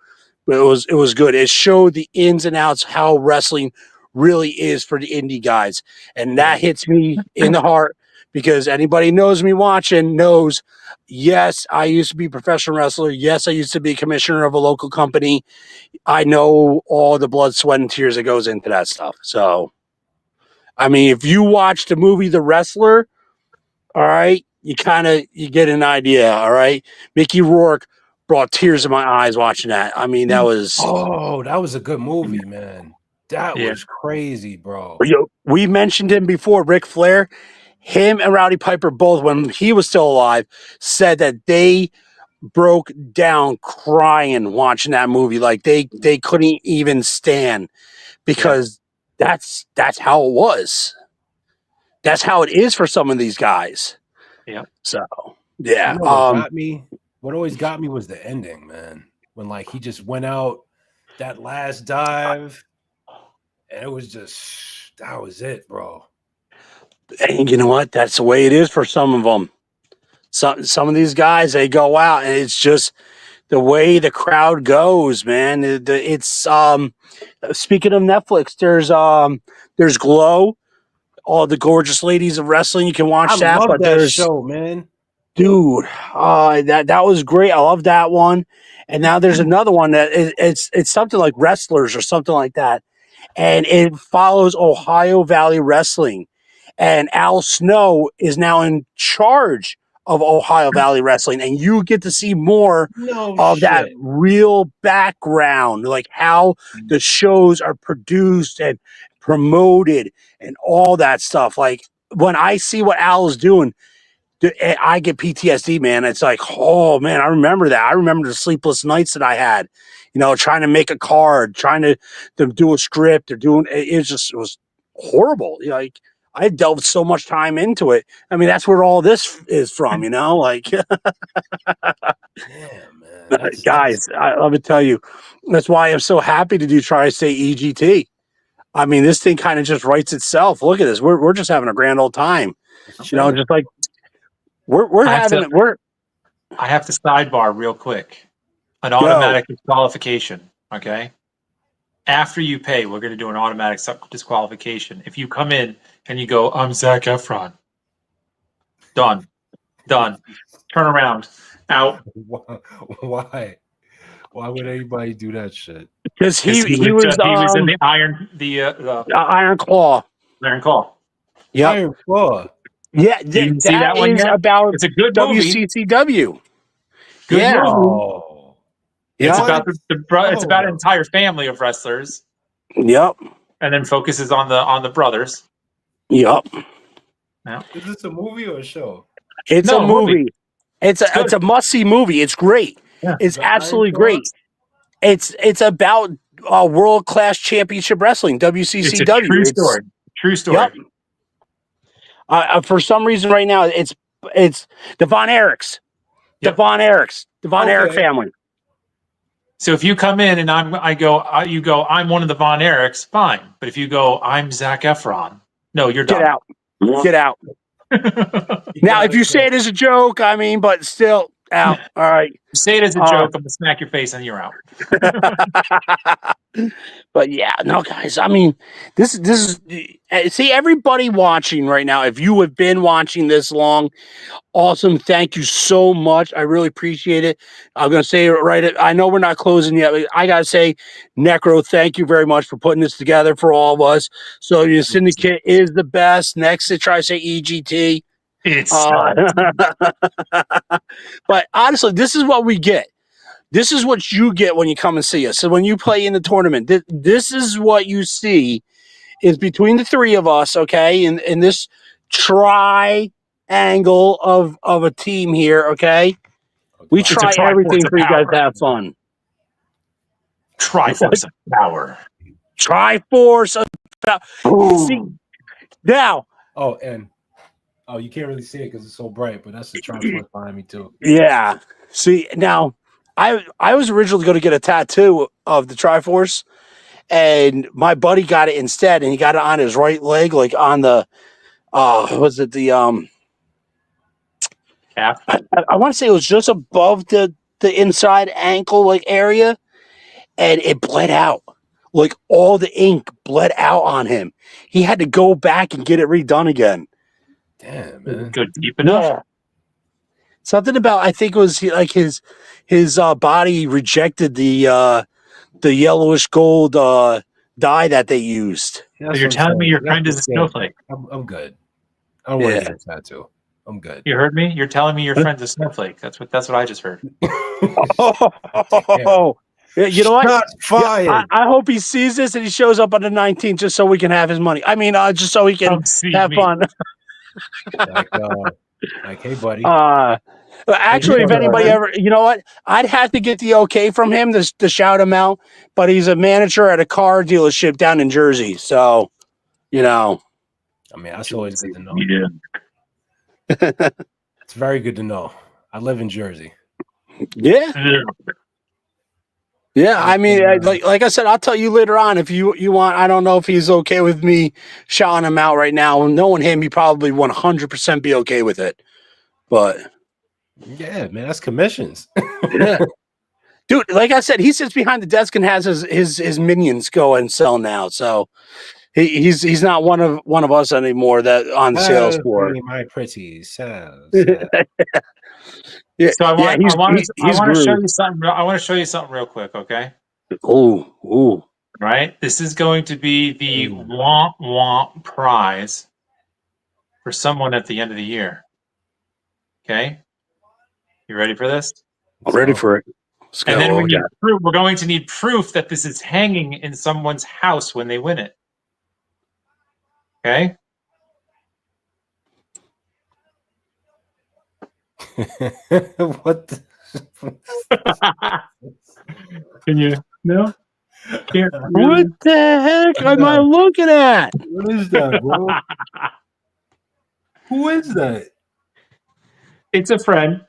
But it was good. It showed the ins and outs, how wrestling really is for the indie guys. And that hits me in the heart, because anybody knows me watching knows, yes, I used to be a professional wrestler. Yes, I used to be commissioner of a local company. I know all the blood, sweat, and tears that goes into that stuff. So, I mean, if you watch the movie The Wrestler, all right, you get an idea, all right? Mickey Rourke brought tears to my eyes watching that. I mean, that was... Oh, that was a good movie, man. That was crazy, bro. We mentioned him before, Ric Flair. Him and Rowdy Piper both, when he was still alive, said that they broke down crying watching that movie. Like they couldn't even stand, because that's how it was. That's how it is for some of these guys. Yeah. So yeah. What got me what always got me was the ending, man. When like he just went out that last dive, and it was just that was it, bro. And you know what? That's the way it is for some of them. Some of these guys, they go out, and it's just the way the crowd goes, man. It's speaking of Netflix, there's Glow, all the gorgeous ladies of wrestling. You can watch I that, love but that there's show, man. dude, that was great. I love that one. And now there's another one that it's something like Wrestlers or something like that, and it follows Ohio Valley Wrestling, and Al Snow is now in charge of Ohio Valley Wrestling, and you get to see more No of that shit. real background, like how the shows are produced and promoted and all that stuff. Like when I see what Al is doing, I get PTSD, man. It's like, oh man, I remember that. I remember the sleepless nights that I had, trying to make a card, trying to do a script or doing it was horrible. Like I delved so much time into it. I mean, that's where all this is from, like Damn, man. That's guys, let me tell you, that's why I'm so happy to do Tri-State EGT. I mean, this thing kind of just writes itself. Look at this. We're just having a grand old time. chilling. Just like we're I have having to- we're I have to sidebar real quick. An Go. automatic disqualification. Okay. After you pay, we're going to do an automatic disqualification. If you come in and you go, I'm Zach Efron. Done. Turn around. Out. Why? Why would anybody do that shit? because he was in the Iron Iron Claw. Iron Claw. Yep. Iron Claw. Yeah, You see that one is yet? about It's a good movie. WCCW. Good Yeah. movie. Oh. It's Yeah. about it's about an entire family of wrestlers, Yep. and then focuses on the brothers. Yep. Is this a movie or a show? It's No, a movie. It's good. a must see movie. It's great. Yeah. It's The Iron absolutely Claw? great. It's about world class championship wrestling, WCCW. It's a true story. True story. Yep. For some reason, right now, it's the Von Erichs. Yep. The Von Erichs. The Von Okay. Erich family. So if you come in and you go, I'm one of the Von Erichs, fine. But if you go, I'm Zach Efron, no, you're Get done. out. Get out. Now, if you say it as a joke, I mean, but still, out. All right. Say it as a joke, I'm gonna smack your face and you're out. But yeah, no, guys. I mean, this is see everybody watching right now. If you have been watching this long, awesome. Thank you so much. I really appreciate it. I'm gonna say it right. I know we're not closing yet, but I gotta say, Necro, thank you very much for putting this together for all of us. So the syndicate is the best. Next to Tri-State EGT. It's But honestly, this is what we get. This is what you get when you come and see us. So when you play in the tournament, this is what you see is between the three of us, okay, in this triangle of a team here, okay? We It's a try Triforce everything of for you guys power. to have fun. Triforce of power. Triforce of see now. Oh, and you can't really see it because it's so bright, but that's the Triforce behind me too. Yeah. See now, I was originally going to get a tattoo of the Triforce, and my buddy got it instead, and he got it on his right leg, like on the was it the Calf. I want to say it was just above the inside ankle like area, and it bled out. Like all the ink bled out on him. He had to go back and get it redone again. Damn, man. Good deep enough. Yeah. Something about I think it was like his body rejected the yellowish gold dye that they used. So you're telling me your friend is a snowflake. I'm good. I don't want to get a tattoo. I'm good. You heard me? You're telling me your friend's a snowflake. That's what I just heard. Oh, you know what? Shots fired. I hope he sees this and he shows up on the 19th just so we can have his money. I mean, just so he can Come see have me. fun. Like, hey, buddy. Actually, if anybody ever, you know what? I'd have to get the okay from him to shout him out, but he's a manager at a car dealership down in Jersey. So, I mean, that's always good to know. Yeah. It's very good to know. I live in Jersey. Yeah. Yeah, I mean, like I said, I'll tell you later on if you want. I don't know if he's okay with me shouting him out right now. Knowing him, he probably 100% be okay with it. But Yeah, man, that's commissions. yeah, dude, like I said, he sits behind the desk and has his minions go and sell now. So he's not one of us anymore that on sales floor. My pretties. Yeah, So I he's want to show Groot. you something. I want to show you something real quick, okay? Ooh. Right? This is going to be the Womp Womp prize for someone at the end of the year. Okay? You ready for this? I'm ready for it. Let's And go. then we're going to need proof that this is hanging in someone's house when they win it. Okay? What the Can you? No? Can't What the heck am I looking at? What is that, bro? Who is that? It's a friend.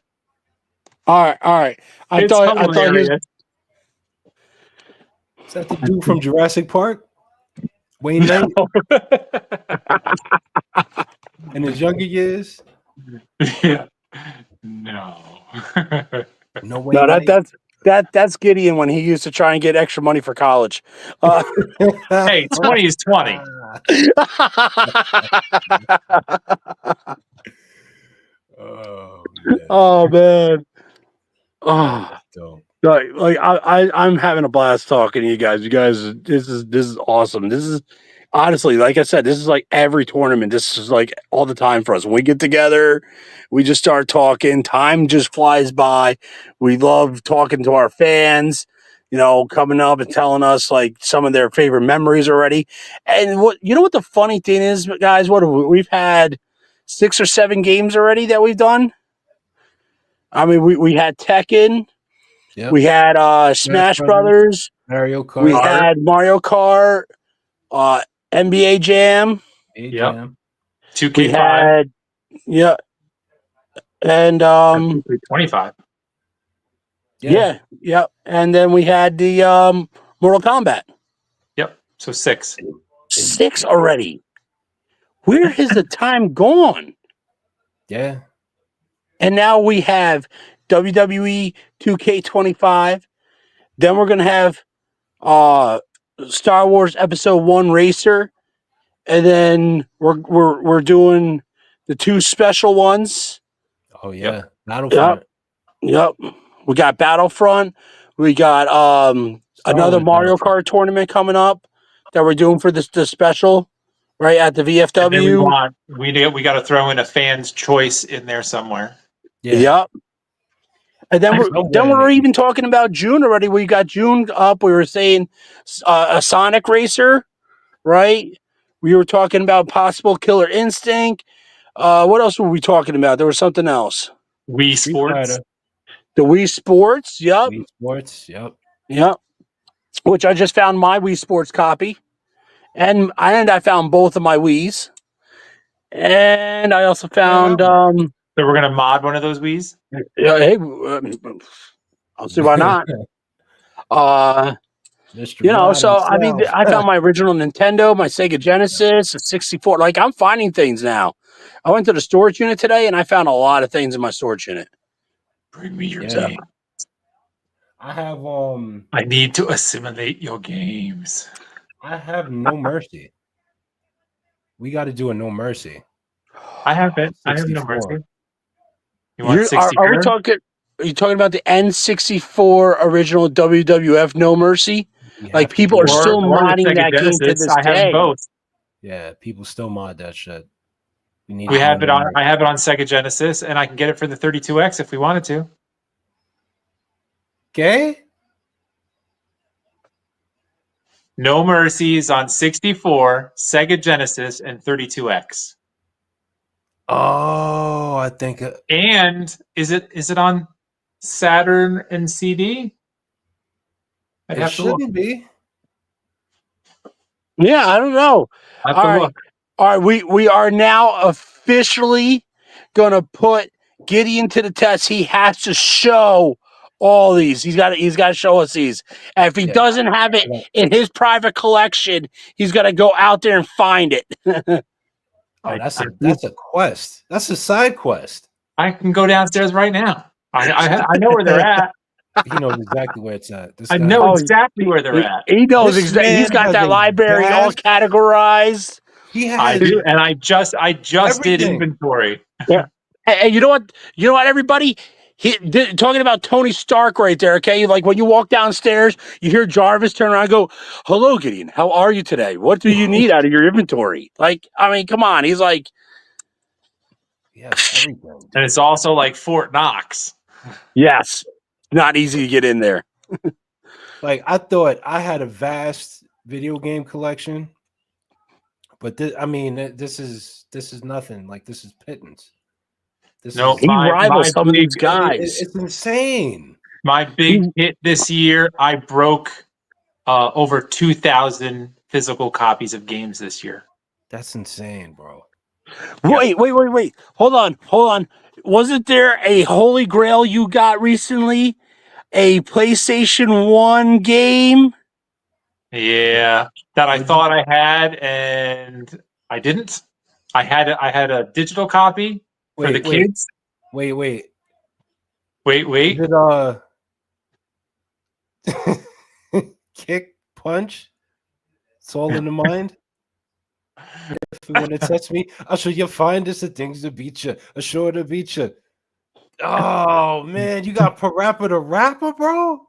All right. I thought he was. Is that the dude from Jurassic Park? Wayne Knight? In his younger years? Yeah. No. No Wayne No, Knight? that's Gideon when he used to try and get extra money for college. Hey, 20 is 20. Oh man. Oh, Like I'm having a blast talking to you guys. You guys, this is awesome. This is honestly, like I said, this is like every tournament. This is like all the time for us. When we get together, we just start talking. Time just flies by. We love talking to our fans, coming up and telling us like some of their favorite memories already. And what the funny thing is, guys, we've had 6 or 7 games already that we've done. I mean, we had Tekken. Yep. We had Smash Brothers, Mario Kart. We had Mario Kart, NBA Jam. Yep. 2K5. We had, and 25. Yeah. And then we had the Mortal Kombat. Yep. So 6. 6 already. Where has the time gone? Yeah. And now we have WWE 2K25. Then we're gonna have Star Wars Episode 1 Racer, and then we're doing the 2 special ones. Oh yeah, Battlefront. Yep. We got Battlefront. We got another Mario Kart tournament coming up that we're doing for the special, right at the VFW. And then we got to throw in a fan's choice in there somewhere. Yeah. Yep. And then we're even talking about June already. We got June up. We were saying a Sonic Racer, right? We were talking about possible Killer Instinct. What else were we talking about? There was something else. Wii Sports. The Wii Sports. Yep. Wii Sports. Yep. Which I just found my Wii Sports copy, and I found both of my Wiis, and I also found. So we're gonna mod one of those Wiis. Hey, I'll see why not. So I mean, I found my original Nintendo, my Sega Genesis, a 64. Like I'm finding things now. I went to the storage unit today, and I found a lot of things in my storage unit. Bring me your game. I have I need to assimilate your games. I have No Mercy. We got to do a No Mercy. I have it. I have No Mercy. You want 60? Are we talking? Are you talking about the N64 original WWF No Mercy? Like people are still modding that game to this day. I have both. Yeah, people still mod that shit. We have it on. I have it on Sega Genesis, and I can get it for the 32X if we wanted to. Okay. No Mercies on 64, Sega Genesis, and 32X. Oh, I think. And is it on Saturn and CD? I'd have to look. Be. Yeah, I don't know. All right. We are now officially gonna put Gideon to the test. He has to show all these. He's got to show us these. And if he Yeah. doesn't have it in his private collection, he's got to go out there and find it. Oh, that's a quest. That's a side quest. I can go downstairs right now. I know where they're at. He knows exactly where it's at. This I guy- know exactly where they're at. He knows This exactly. He's man got has that a library all vast- categorized. He I has do, and I just did everything. inventory. Yeah. And you know what? You know what, everybody? Talking about Tony Stark right there, okay? Like when you walk downstairs, you hear Jarvis turn around and go, "Hello, Gideon. How are you today? What do you need out of your inventory?" Like, I mean, come on. He's like, yes, everything. And it's also like Fort Knox. yes, not easy to get in there. Like I thought I had a vast video game collection, but this is nothing. Like this is pittance. No, He rivals some of these guys. It's insane. My big hit this year, I broke over 2,000 physical copies of games this year. That's insane, bro. Wait. Hold on. Wasn't there a holy grail you got recently? A PlayStation 1 game? Yeah, that I thought I had, and I didn't. I had a digital copy for the kids. Wait. Wait. Is it kick, punch? It's all in the mind. If you want to test me, I show you find us the things to beat you. I sure to beat you. Oh man, you got Parappa the Rapper, bro.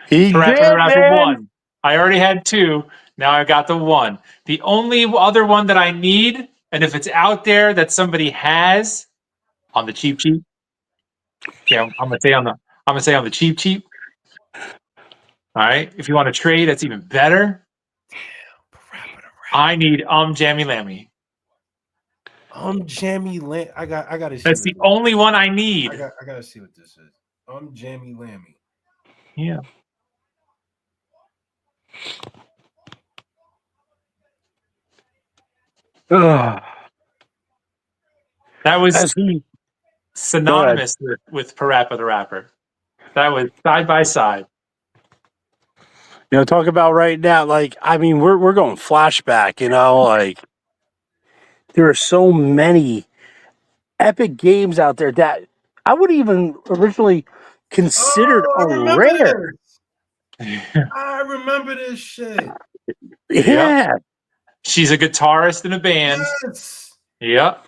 He Parappa did, the Rapper man. 1. I already had 2. Now I got the 1. The only other one that I need, and if it's out there that somebody has on the cheap. Yeah, I'm gonna say on the cheap. All right. If you want to trade, that's even better. I need Jammy Lammy. Jammy Lammy. I gotta see. That's the only one I need. I gotta see what this is. Jammy Lammy. Yeah. Ugh. That was As he- synonymous with Parappa the Rapper. That was side by side. talk about right now, like, I mean, we're going flashback, like there are so many epic games out there that I would even originally considered rare. I remember this shit. Yeah. She's a guitarist in a band. Yes. Yep.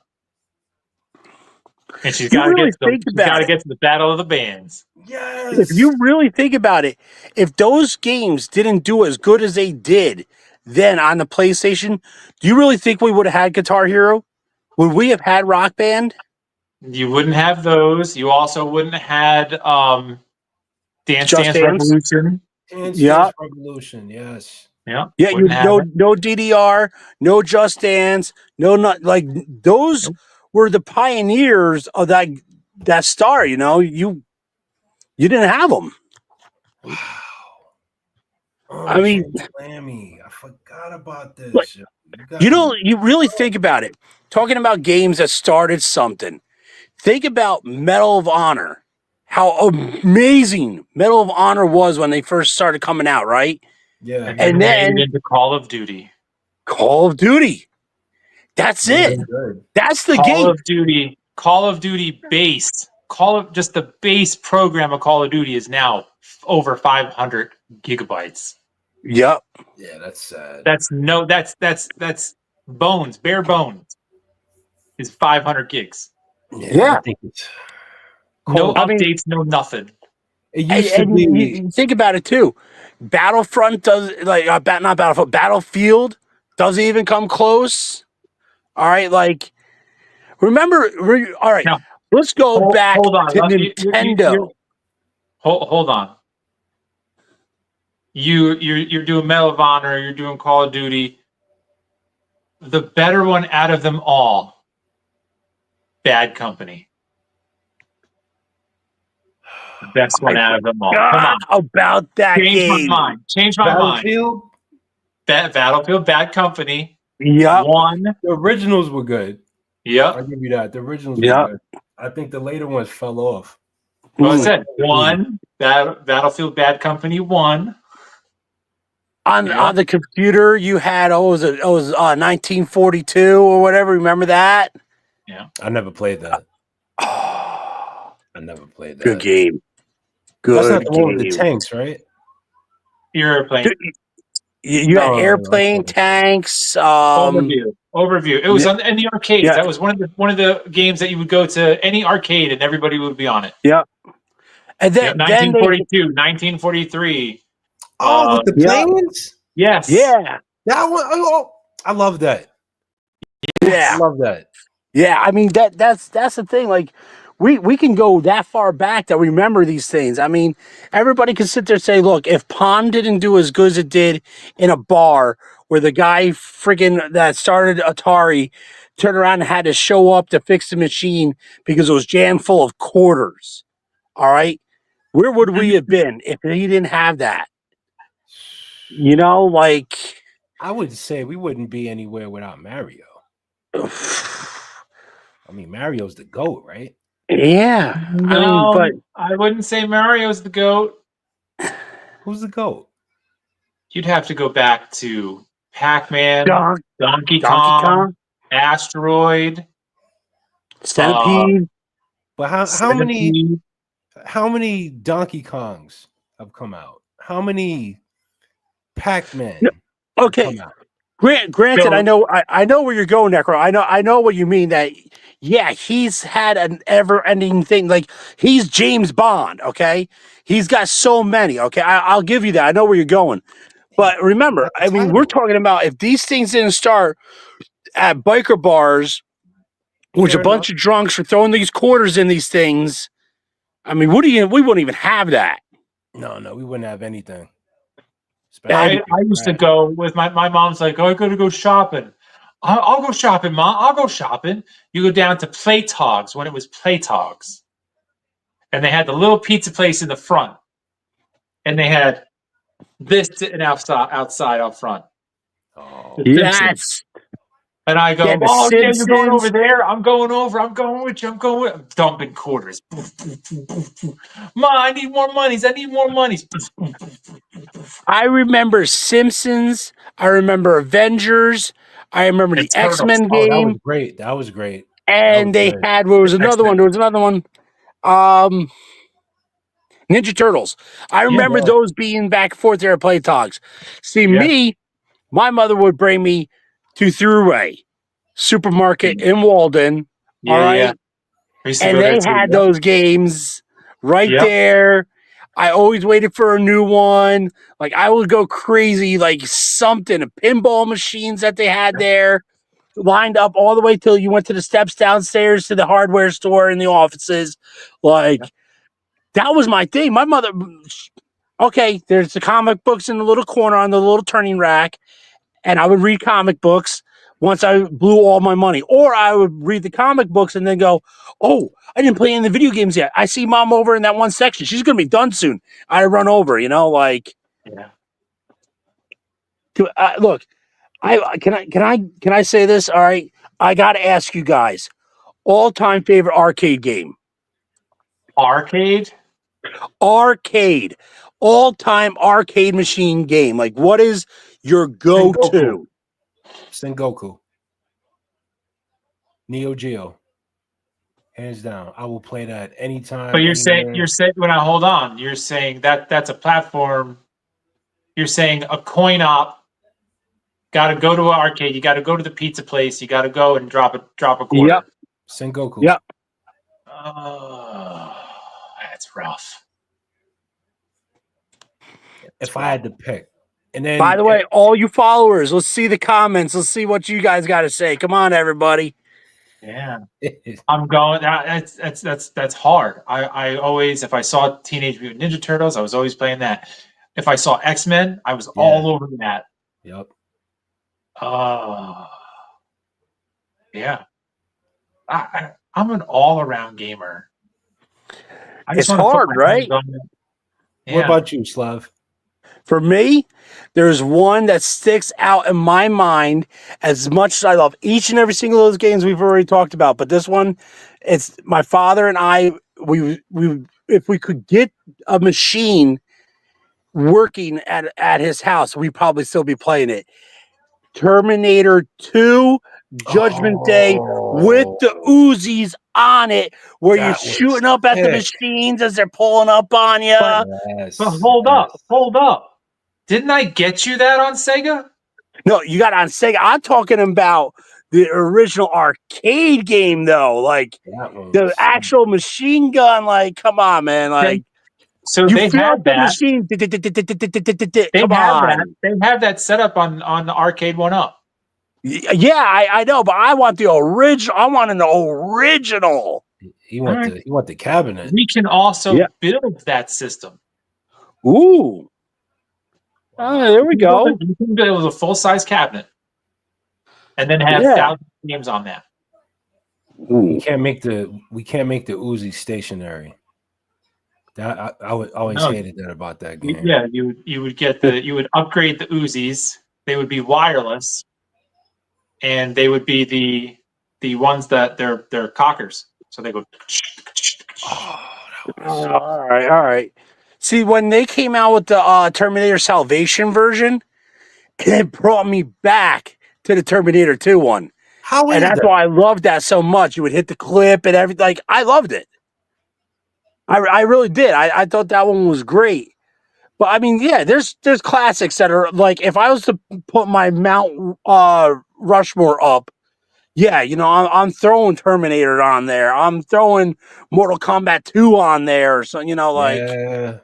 And she's You got to really get to the battle of the bands. Yes. If you really think about it, if those games didn't do as good as they did then on the PlayStation, do you really think we would have had Guitar Hero? Would we have had Rock Band? You wouldn't have those. You also wouldn't have had Dance Just Dance Dance? Revolution. Dance Revolution, yes. Yeah. Yeah, no DDR, no Just Dance, like those were the pioneers of that star. You didn't have them. Wow. I mean, Lammy, I forgot about this. Like, you really think about it. Talking about games that started something. Think about Medal of Honor. How amazing Medal of Honor was when they first started coming out, right? Yeah. And then into Call of Duty. Call of Duty. That's it. That's the game. Call of Duty base. Just the base program of Call of Duty is now over 500 gigabytes. Yep. Yeah, that's sad. That's bones. Bare bones is 500 gigs. Yeah. I think it's no updates, no nothing. It used to be. You think about it too. Battlefront does not Battlefront. Battlefield doesn't even come close. All right, like remember. All right, now, let's go back hold on. to Nintendo. Hold on. You're doing Medal of Honor. You're doing Call of Duty. The better one out of them all, Bad Company. The best one out of them all. Come on. About that game. Change my mind. Battlefield, Bad Company. Yep. The originals were good. Yep. I'll give you that. The originals were good. I think the later ones fell off. Well, I said one. Battlefield Bad Company 1. On the computer, you had it was 1942 or whatever. Remember that? Yeah. I never played that. Oh, I never played that. good game. That's Good not the one with the game. tanks, right? You're playing. Dude, you had No, airplane okay. tanks. Overview. It was in the arcades. Yeah. That was one of the games that you would go to any arcade and everybody would be on it. Yeah. And Yep, then 1942, 1943. Oh, with the yeah. planes? Yes. Yeah. That one. Oh, I love that. I Yeah. love that. Yeah. I mean that's the thing. Like we can go that far back that we remember these things. I mean, everybody can sit there and say, look, if Pond didn't do as good as it did in a bar where the guy friggin' that started Atari turned around and had to show up to fix the machine because it was jammed full of quarters. All right. Where would we have been if he didn't have that? You know, like I would say we wouldn't be anywhere without Mario. I mean, Mario's the GOAT, right? yeah. No, I mean, but I wouldn't say Mario's the GOAT. Who's the GOAT? You'd have to go back to Pac-Man, Donkey Donkey Kong, Kong, Asteroid, Centipede. But how Centipede. many Donkey Kongs have come out? How many Pac-Man No, have okay. come out? Granted, Bill- I know where you're going, Necro. I know what you mean. That yeah, he's had an ever-ending thing. Like he's James Bond. Okay, he's got so many. Okay, I'll give you that. I know where you're going. But remember, I mean, we're talking about if these things didn't start at biker bars, which Fair a bunch of drunks were throwing these quarters in these things. I mean, we wouldn't even have that. No, we wouldn't have anything. I used to go with my mom's like, oh, I got to go shopping. I'll go shopping, Mom. I'll go shopping. You go down to Playtogs when it was Playtogs. And they had the little pizza place in the front. And they had this sitting outside out front. Oh, The Simpsons. And I go, Yeah, the oh, yeah, you're going Simpsons. over there? I'm going over. I'm going with you. I'm dumping quarters. Ma, I need more monies. I need more monies. I remember Simpsons. I remember Avengers. I remember the Turtles. X-Men Oh, that was game. great. That was great. And they good. had there was another one. Ninja Turtles. I remember those being back and forth there at Play Talks. See, me, my mother would bring me to Thruway Supermarket in Walden. Yeah, all right. yeah. I used to And go there they too, had those games right Yep. there. I always waited for a new one. Like I would go crazy, like something, pinball machines that they had there, lined up all the way till you went to the steps downstairs to the hardware store in the offices. Like that was my thing. My mother, okay, there's the comic books in the little corner on the little turning rack, and I would read comic books once I blew all my money. Or I would read the comic books and then go, oh, I didn't play any of the video games yet. I see Mom over in that one section. She's going to be done soon. I run over, like. Yeah. Look, can I say this? All right, I got to ask you guys, all-time favorite arcade game. Arcade, all-time arcade machine game. Like, what is your go-to? Sengoku. Neo Geo. Hands down. I will play that anytime. but you're saying when I hold on, you're saying that's a platform. You're saying a coin op. Got to go to an arcade. You got to go to the pizza place. You got to go and drop a quarter. Yep. Sengoku. Yep. Oh, that's rough. If I had to pick. And then By the way, all you followers, let's see the comments. Let's see what you guys got to say. Come on, everybody. Yeah, I'm going. That's hard. I always, if I saw Teenage Mutant Ninja Turtles, I was always playing that. If I saw X-Men, I was all over that. Yep. Oh, yeah. I'm an all-around gamer. It's hard, right? Yeah. What about you, Slav? For me, there's one that sticks out in my mind as much as I love each and every single of those games we've already talked about. But this one, it's my father and I, it if we could get a machine working at his house, we'd probably still be playing it. Terminator 2 Judgment Day with the Uzis on it, where you're That was shooting up at the sick. machines as they're pulling up on you. Yes. But hold up. Didn't I get you that on Sega? No, you got it on Sega. I'm talking about the original arcade game, though. Like That one the was actual machine gun. Like, come on, man. Like So you they feel had like the that. machine. They Come have on. that. They have that set up on the arcade one up. Yeah, I know, but I want the original. I want an original. he want the cabinet. We can also Yeah. build that system. Ooh. There we go. You can build a full size cabinet, and then have Yeah. thousands of games on that. We can't make the Uzi stationary. That I always hated that about that game. Yeah, you would get you would upgrade the Uzis. They would be wireless, and they would be the ones that they're cockers. So they go. All right. See, when they came out with the Terminator Salvation version, it brought me back to the Terminator 2 one. How is And that's that? why I loved that so much. You would hit the clip and everything. Like, I loved it. I really did. I thought that one was great. But I mean, yeah, there's classics that are like, if I was to put my Mount Rushmore up, yeah, I'm throwing Terminator on there. I'm throwing Mortal Kombat 2 on there. So, like, Yeah.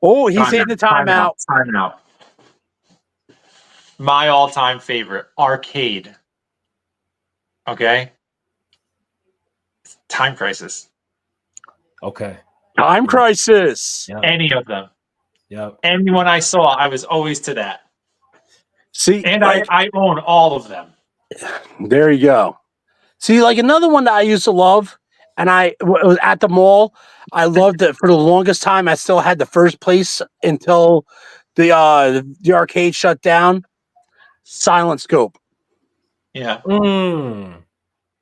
oh, he's hitting the timeout. Timeout. My all-time favorite arcade. Okay. Time Crisis. Okay. Time Crisis. Yeah. Any of them. Yep. Anyone I saw, I was always to that. See, And like, I own all of them. there you go. See, like another one that I used to love, and it was at the mall. I loved it for the longest time. I still had the first place until the arcade shut down. Silent Scope. Yeah. Mm.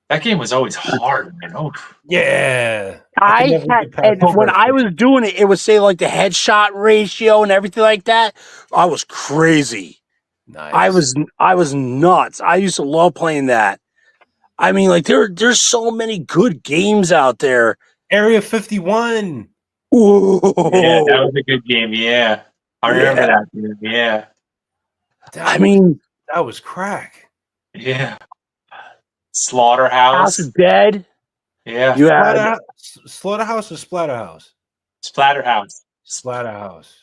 That game was always hard, man. Oh, Yeah. When I was doing it, it would say like the headshot ratio and everything like that. I was crazy. Nice. I was nuts. I used to love playing that. I mean, like there's so many good games out there. Area 51. Ooh. yeah, that was a good game. Yeah. I remember that game. Yeah. That was crack. Yeah. Slaughterhouse. House of Dead. Yeah. You had Slaughterhouse or Splatterhouse? Splatterhouse. Splatterhouse.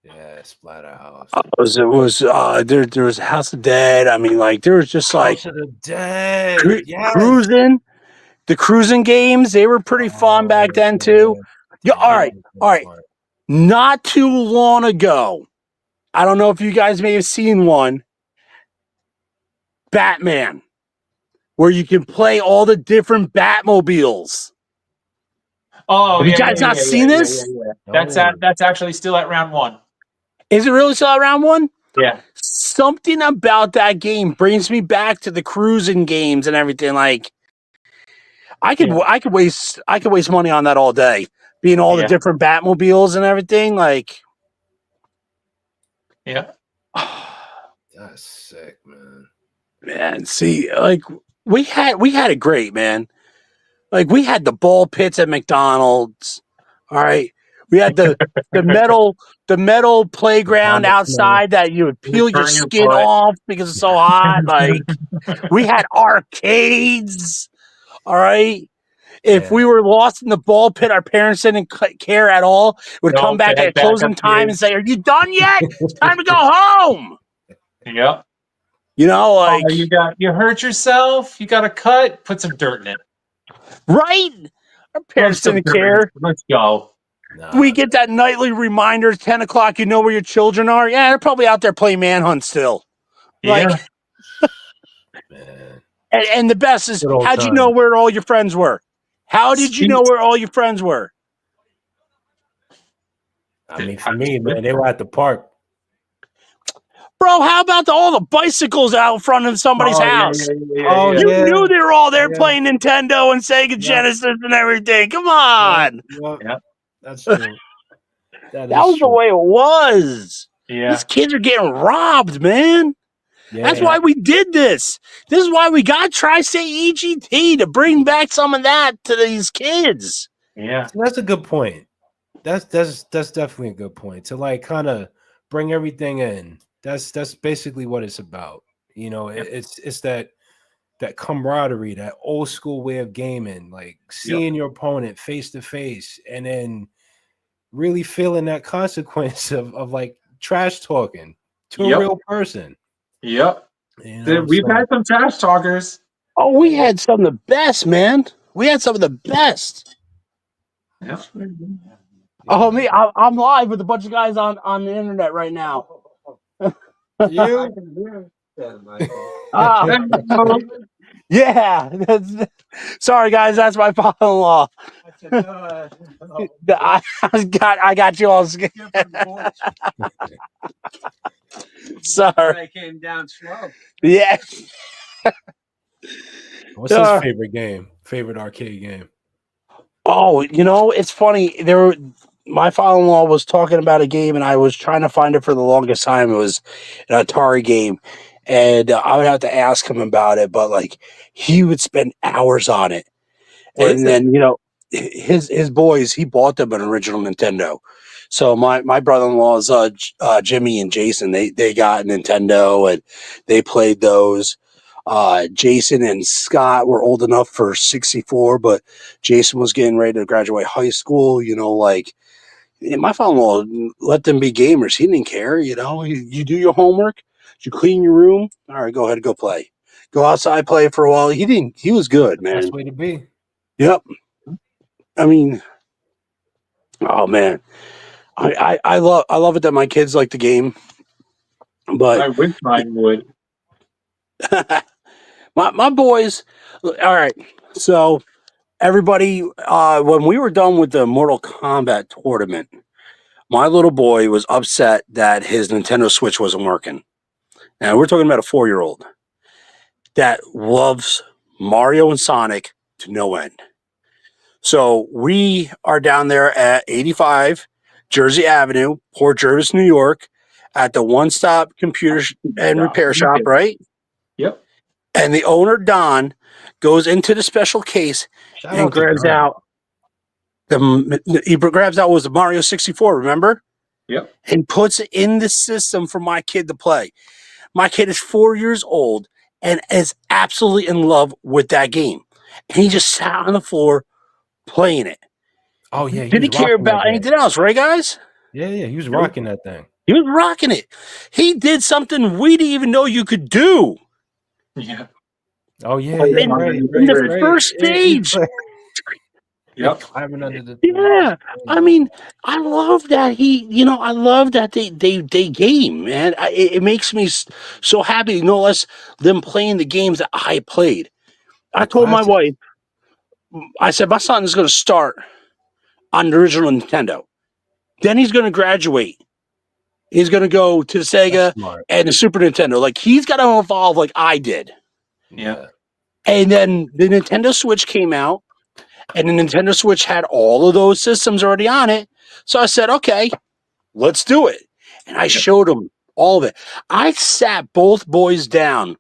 Yeah, Splatterhouse. There was House of Dead. I mean, like there was just like House of the Dead. Cruising. The cruising games, they were pretty fun back then too. Yeah, all right. Not too long ago, I don't know if you guys may have seen one. Batman, where you can play all the different Batmobiles. Oh, have you guys not seen this? Yeah. That's actually still at round 1. Is it really still at round 1? Yeah. Something about that game brings me back to the cruising games and everything. Like, I could waste money on that all day, being all the different Batmobiles and everything. Like, yeah, that's sick, man. Man, see, like we had it great, man. Like we had the ball pits at McDonald's. All right, we had the metal playground outside that you would peel your skin off because it's so hot. Like we had arcades. All right. If we were lost in the ball pit, our parents didn't care at all. Would come back at closing time and say, "Are you done yet? It's time to go home." Yep. Like you hurt yourself. You got a cut. Put some dirt in it. Right. Our parents didn't care. Let's go. We get that nightly reminder, 10 o'clock. You know where your children are. Yeah, they're probably out there playing manhunt still. Like, man. And the best is, how'd you know where all your friends were? How did you know where all your friends were? I mean, for me, man, they were at the park. Bro, how about all the bicycles out front of somebody's house? You knew they were all there playing Nintendo and Sega Genesis and everything. Come on. Yeah. That's true. That That is was the true. way it was. Yeah. These kids are getting robbed, man. Yeah. That's why we did this. This is why we got Tri-State EGT to bring back some of that to these kids. Yeah. So that's a good point. That's definitely a good point to like kind of bring everything in. That's basically what it's about. You know, it's that camaraderie, that old school way of gaming, like seeing your opponent face to face, and then really feeling that consequence of like trash talking to a real person. Yep. You know, We've so had some trash talkers. Oh, we had some of the best, man. We had some of the best. Yep. Oh, me, I'm live with a bunch of guys on the internet right now. you. Ah, yeah. Sorry, guys. That's my father-in-law. I got you all scared. Sorry. I came down slow. Yeah. What's his favorite game? Favorite arcade game? Oh, it's funny. My father-in-law was talking about a game, and I was trying to find it for the longest time. It was an Atari game, and I would have to ask him about it. But like, he would spend hours on it, What is and it? then his boys, he bought them an original Nintendo. So my brother-in-law's Jimmy and Jason, they got a Nintendo and they played those. Jason and Scott were old enough for 64, but Jason was getting ready to graduate high school. My father-in-law let them be gamers. He didn't care. You do your homework, you clean your room. All right, go ahead and go play. Go outside, play for a while. He was good, man. Best way to be. Yep. I mean, oh man, I love it that my kids like the game, but I wish mine would. my boys. All right, so everybody, when we were done with the Mortal Kombat tournament, my little boy was upset that his Nintendo Switch wasn't working. Now we're talking about a 4-year-old that loves Mario and Sonic to no end. So we are down there at 85 Jersey Avenue, Port Jervis, New York, at the One Stop Computer and Repair Shop, right? Yep. And the owner, Don, goes into the special case Shout and out to grabs Don. out was the Mario 64, remember? Yep. And puts it in the system for my kid to play. My kid is 4 years old and is absolutely in love with that game. And he just sat on the floor playing it. Oh yeah, Didn't care about anything else, right, guys? Yeah, he was rocking that thing. He was rocking it. He did something we didn't even know you could do. Yeah. Oh yeah, In the first stage. Yep. Climbing under the Yeah, I mean, I love that I love that they game, man. It makes me so happy, no less them playing the games that I played. I told my wife, I said, my son is going to start on the original Nintendo. Then he's going to graduate. He's going to go to the Sega and the Super Nintendo. Like, he's got to evolve like I did. Yeah. And then the Nintendo Switch came out, and the Nintendo Switch had all of those systems already on it. So I said, okay, let's do it. And I showed them all of it. I sat both boys down.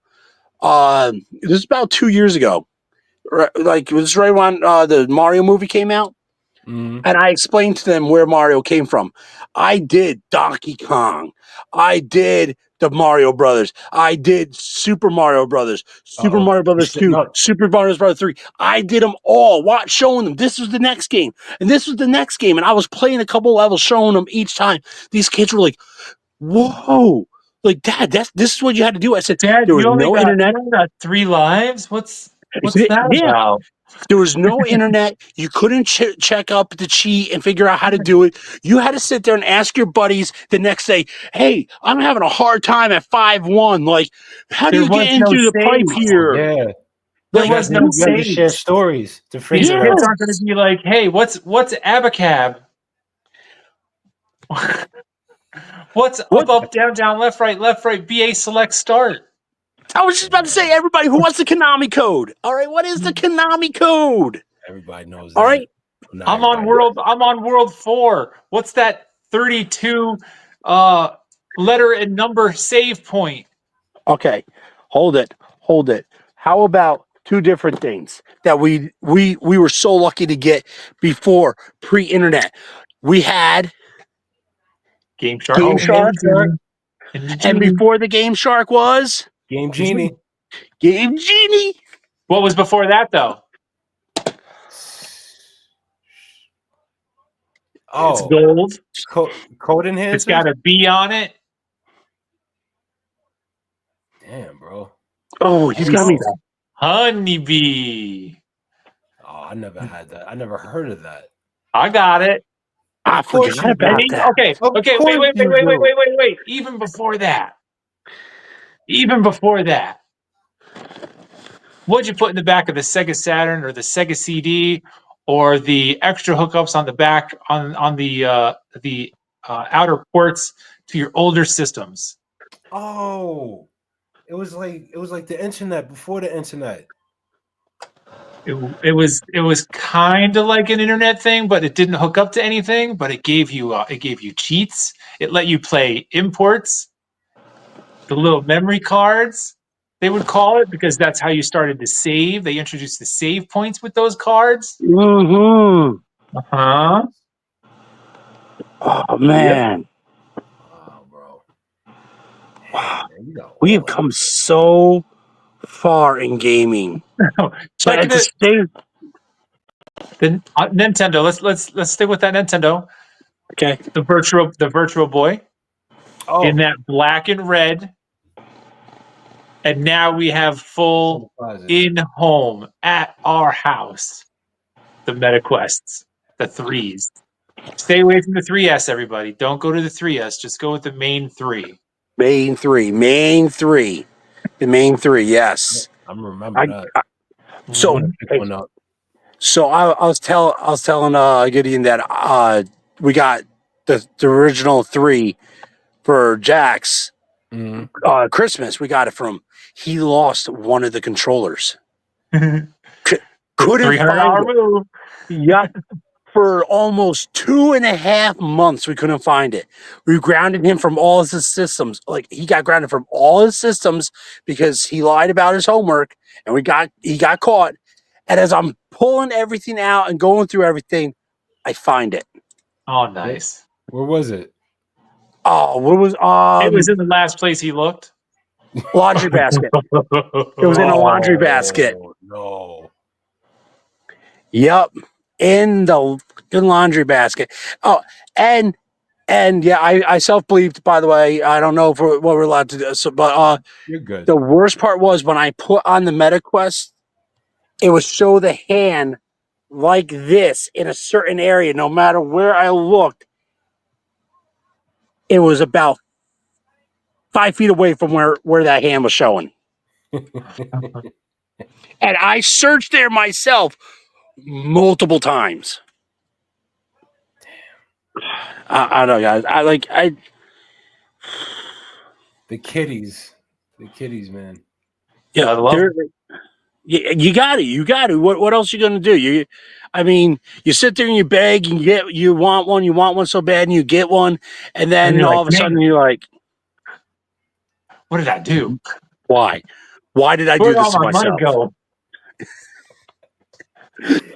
This was about 2 years ago. Like, it was right when the Mario movie came out. Mm-hmm. And I explained to them where Mario came from. I did Donkey Kong. I did the Mario Brothers. I did Super Mario Brothers, Super Mario Brothers 2, Super Mario Brothers 3. I did them all, showing them this was the next game, and this was the next game. And I was playing a couple levels, showing them each time. These kids were like, whoa. Like, Dad, this is what you had to do. I said, Dad, there was no internet. You got 3 lives? What's that about? There was no internet. You couldn't check up the cheat and figure out how to do it. You had to sit there and ask your buddies the next day, hey, I'm having a hard time at 5-1. Like, how do you get into the pipe here? Yeah. There was no save. Share stories to These figure kids out. aren't going to be like, hey, what's abacab? What's up, down, left, right, BA select start? I was just about to say, everybody, who wants the Konami code? All right, what is the Konami code? Everybody knows All that. right. Not I'm on everybody. world 4. What's that 32 letter and number save point? Okay, hold it. How about two different things that we were so lucky to get before pre-internet? We had Game Shark. Game Oh, Shark, and the and genie. before the Game Shark was Game Genie. Game Genie. What was before that though? It's Oh, gold. code It's enhancer. got a B on it. Damn, bro. Oh, he's got me. Oh. Honeybee. Oh, I never had that. I never heard of that. I got it. I Of course forgot you about do. Ready? that. Okay. Of Okay. course you do. Wait. Even before that. What'd you put in the back of the Sega Saturn or the Sega CD or the extra hookups on the back on the outer ports to your older systems? Oh, it was like the internet before the internet. It was kind of like an internet thing, but it didn't hook up to anything. But it gave you cheats. It let you play imports, the little memory cards they would call it, because that's how you started to save. They introduced the save points with those cards. Mm-hmm. Huh? Oh Yep. man. Wow, bro. Damn, man, you got We all have that. come so far in gaming. But Check at the it. same The Nintendo. Let's stick with that Nintendo. okay. The Virtual Boy in Oh, that black and red, and now we have in the full closet. in home at our house. The MetaQuests, the 3s. Stay away from the 3S, everybody. Don't go to the 3S. Just go with the main 3. Main three. The main three, yes. I'm remember that. I'm So gonna pick one up. So I was telling Gideon that we got the original 3 for Jack's Mhm. Christmas. We got it from. He lost one of the controllers. The Couldn't find $300 it. move. Yep. For almost 2.5 months, we couldn't find it. We grounded him from all his systems. Like, he got grounded from all his systems because he lied about his homework, and he got caught. And as I'm pulling everything out and going through everything, I find it. Oh, nice. Where was it? Oh, what was It was in the last place he looked. laundry basket? It was in a laundry basket. Oh, no. Yep, in the laundry basket. Oh, and yeah, I self bleeped. By the way, I don't know if what we're allowed to do. So, but You're good. the worst part was when I put on the MetaQuest, it would show the hand like this in a certain area. No matter where I looked, it was about 5 feet away from where that hand was showing. And I searched there myself multiple times. I don't know, guys. The kitties, man. Yeah, I love you got it. You got it. What else you gonna do? You sit there and you beg and you want one so bad, and you get one, and then you're like, all of a "Man, sudden you're like, what did I do? why? Why did I do Where'd this all to my money myself? go?"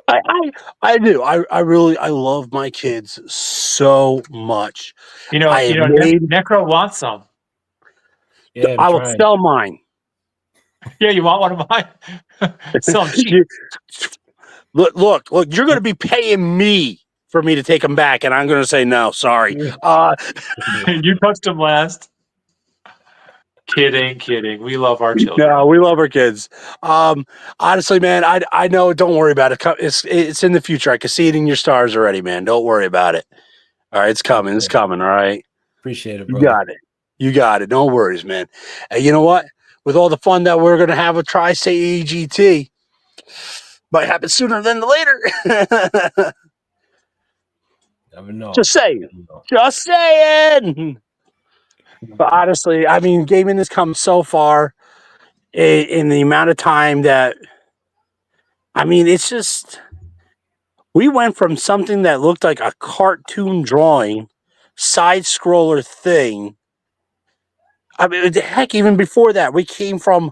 I do. I really love my kids so much. I have made. Necro wants some. Yeah, I'm I will trying. sell mine. Yeah, you want one of mine? Sell them cheap. Look, you're going to be paying me for me to take them back, and I'm going to say no, sorry. You touched them last. Kidding. We love our children. No, we love our kids. Honestly, man, I know. Don't worry about it. It's in the future. I can see it in your stars already, man. Don't worry about it. All right, it's coming. It's coming. All right, Appreciate it, you brother. got it. You got it. No worries, man. And you know what? With all the fun that we're going to have with Tri-State EGT, might happen sooner than later. Never know. Just saying. Never know. Just saying. But honestly, I mean, gaming has come so far in the amount of time that, I mean, it's just We went from something that looked like a cartoon drawing, side scroller thing. I mean, heck, even before that, we came from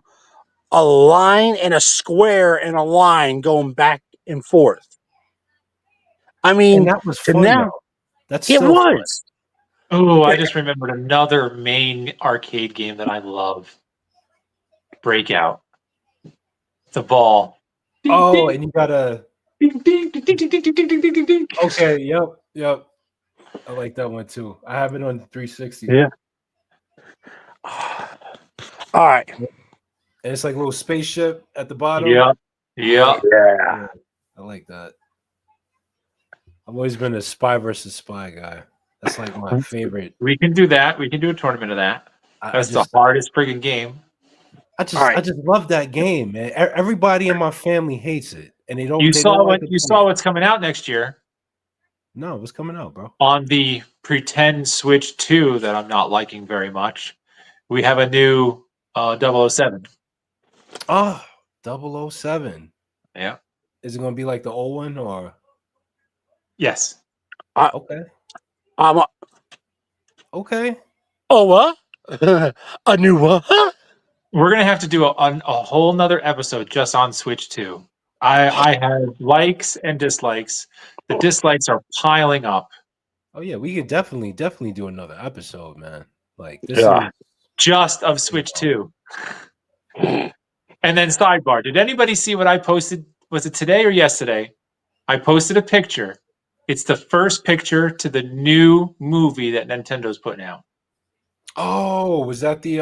a line and a square and a line going back and forth. I mean, And that was to fun now, though. That's it still fun. was. Oh, I just remembered another main arcade game that I love. Breakout. The ball. Oh, and you gotta. Ding, ding, ding, ding, ding, ding, ding, ding, ding, ding. Okay, yep. I like that one too. I have it on 360. Yeah. All right. And it's like a little spaceship at the bottom. Yeah. Yeah. Yeah. I like that. I've always been a spy versus spy guy. That's like my favorite. We can do that. We can do a tournament of that. That's the hardest friggin' game. I just love that game, man. Everybody in my family hates it, and they don't. You they saw don't what like you saw what's coming out next year No, what's coming out, bro? on the pretend Switch 2 that I'm not liking very much. We have a new 007. Oh, 007. Yeah. Is it going to be like the old one or? Yes. Okay. Okay. Oh, what? A new what? We're gonna have to do a whole nother episode just on Switch 2. I have likes and dislikes. The dislikes are piling up. Oh yeah, we could definitely do another episode, man. Like this Yeah. is Just of Switch 2. And then sidebar. Did anybody see what I posted? Was it today or yesterday? I posted a picture. It's the first picture to the new movie that Nintendo's putting out. Oh, was that the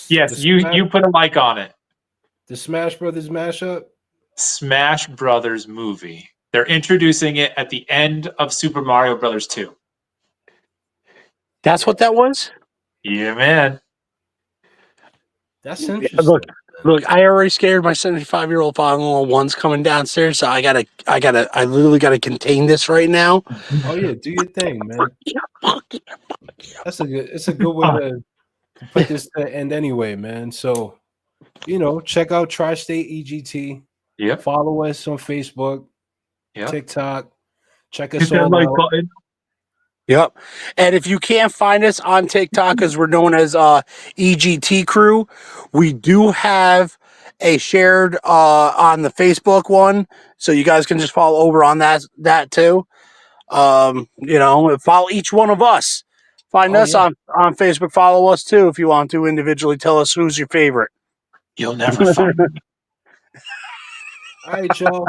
Yes, the you put a like on it. the Smash Brothers mashup? Smash Brothers movie. They're introducing it at the end of Super Mario Brothers 2. That's what that was? Yeah, man. That's interesting. Look, I already scared my 75-year-old father-in-law. One's coming downstairs, so I literally gotta contain this right now. Oh yeah, do your thing, man. It's a good way to put this to end anyway, man. So, check out Tri-State EGT. Yep. Follow us on Facebook, TikTok. Check us Hit that all like out. button. Yep. And if you can't find us on TikTok, as we're known as EGT Crew, we do have a shared on the Facebook one, so you guys can just follow over on that too. Follow each one of us. Find us on Facebook. Follow us too if you want to individually. Tell us who's your favorite. You'll never find me. All right, y'all.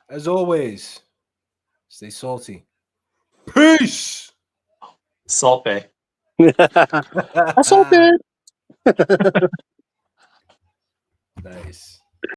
As always, stay salty. Peace. Salt Bay. That's all good. Nice.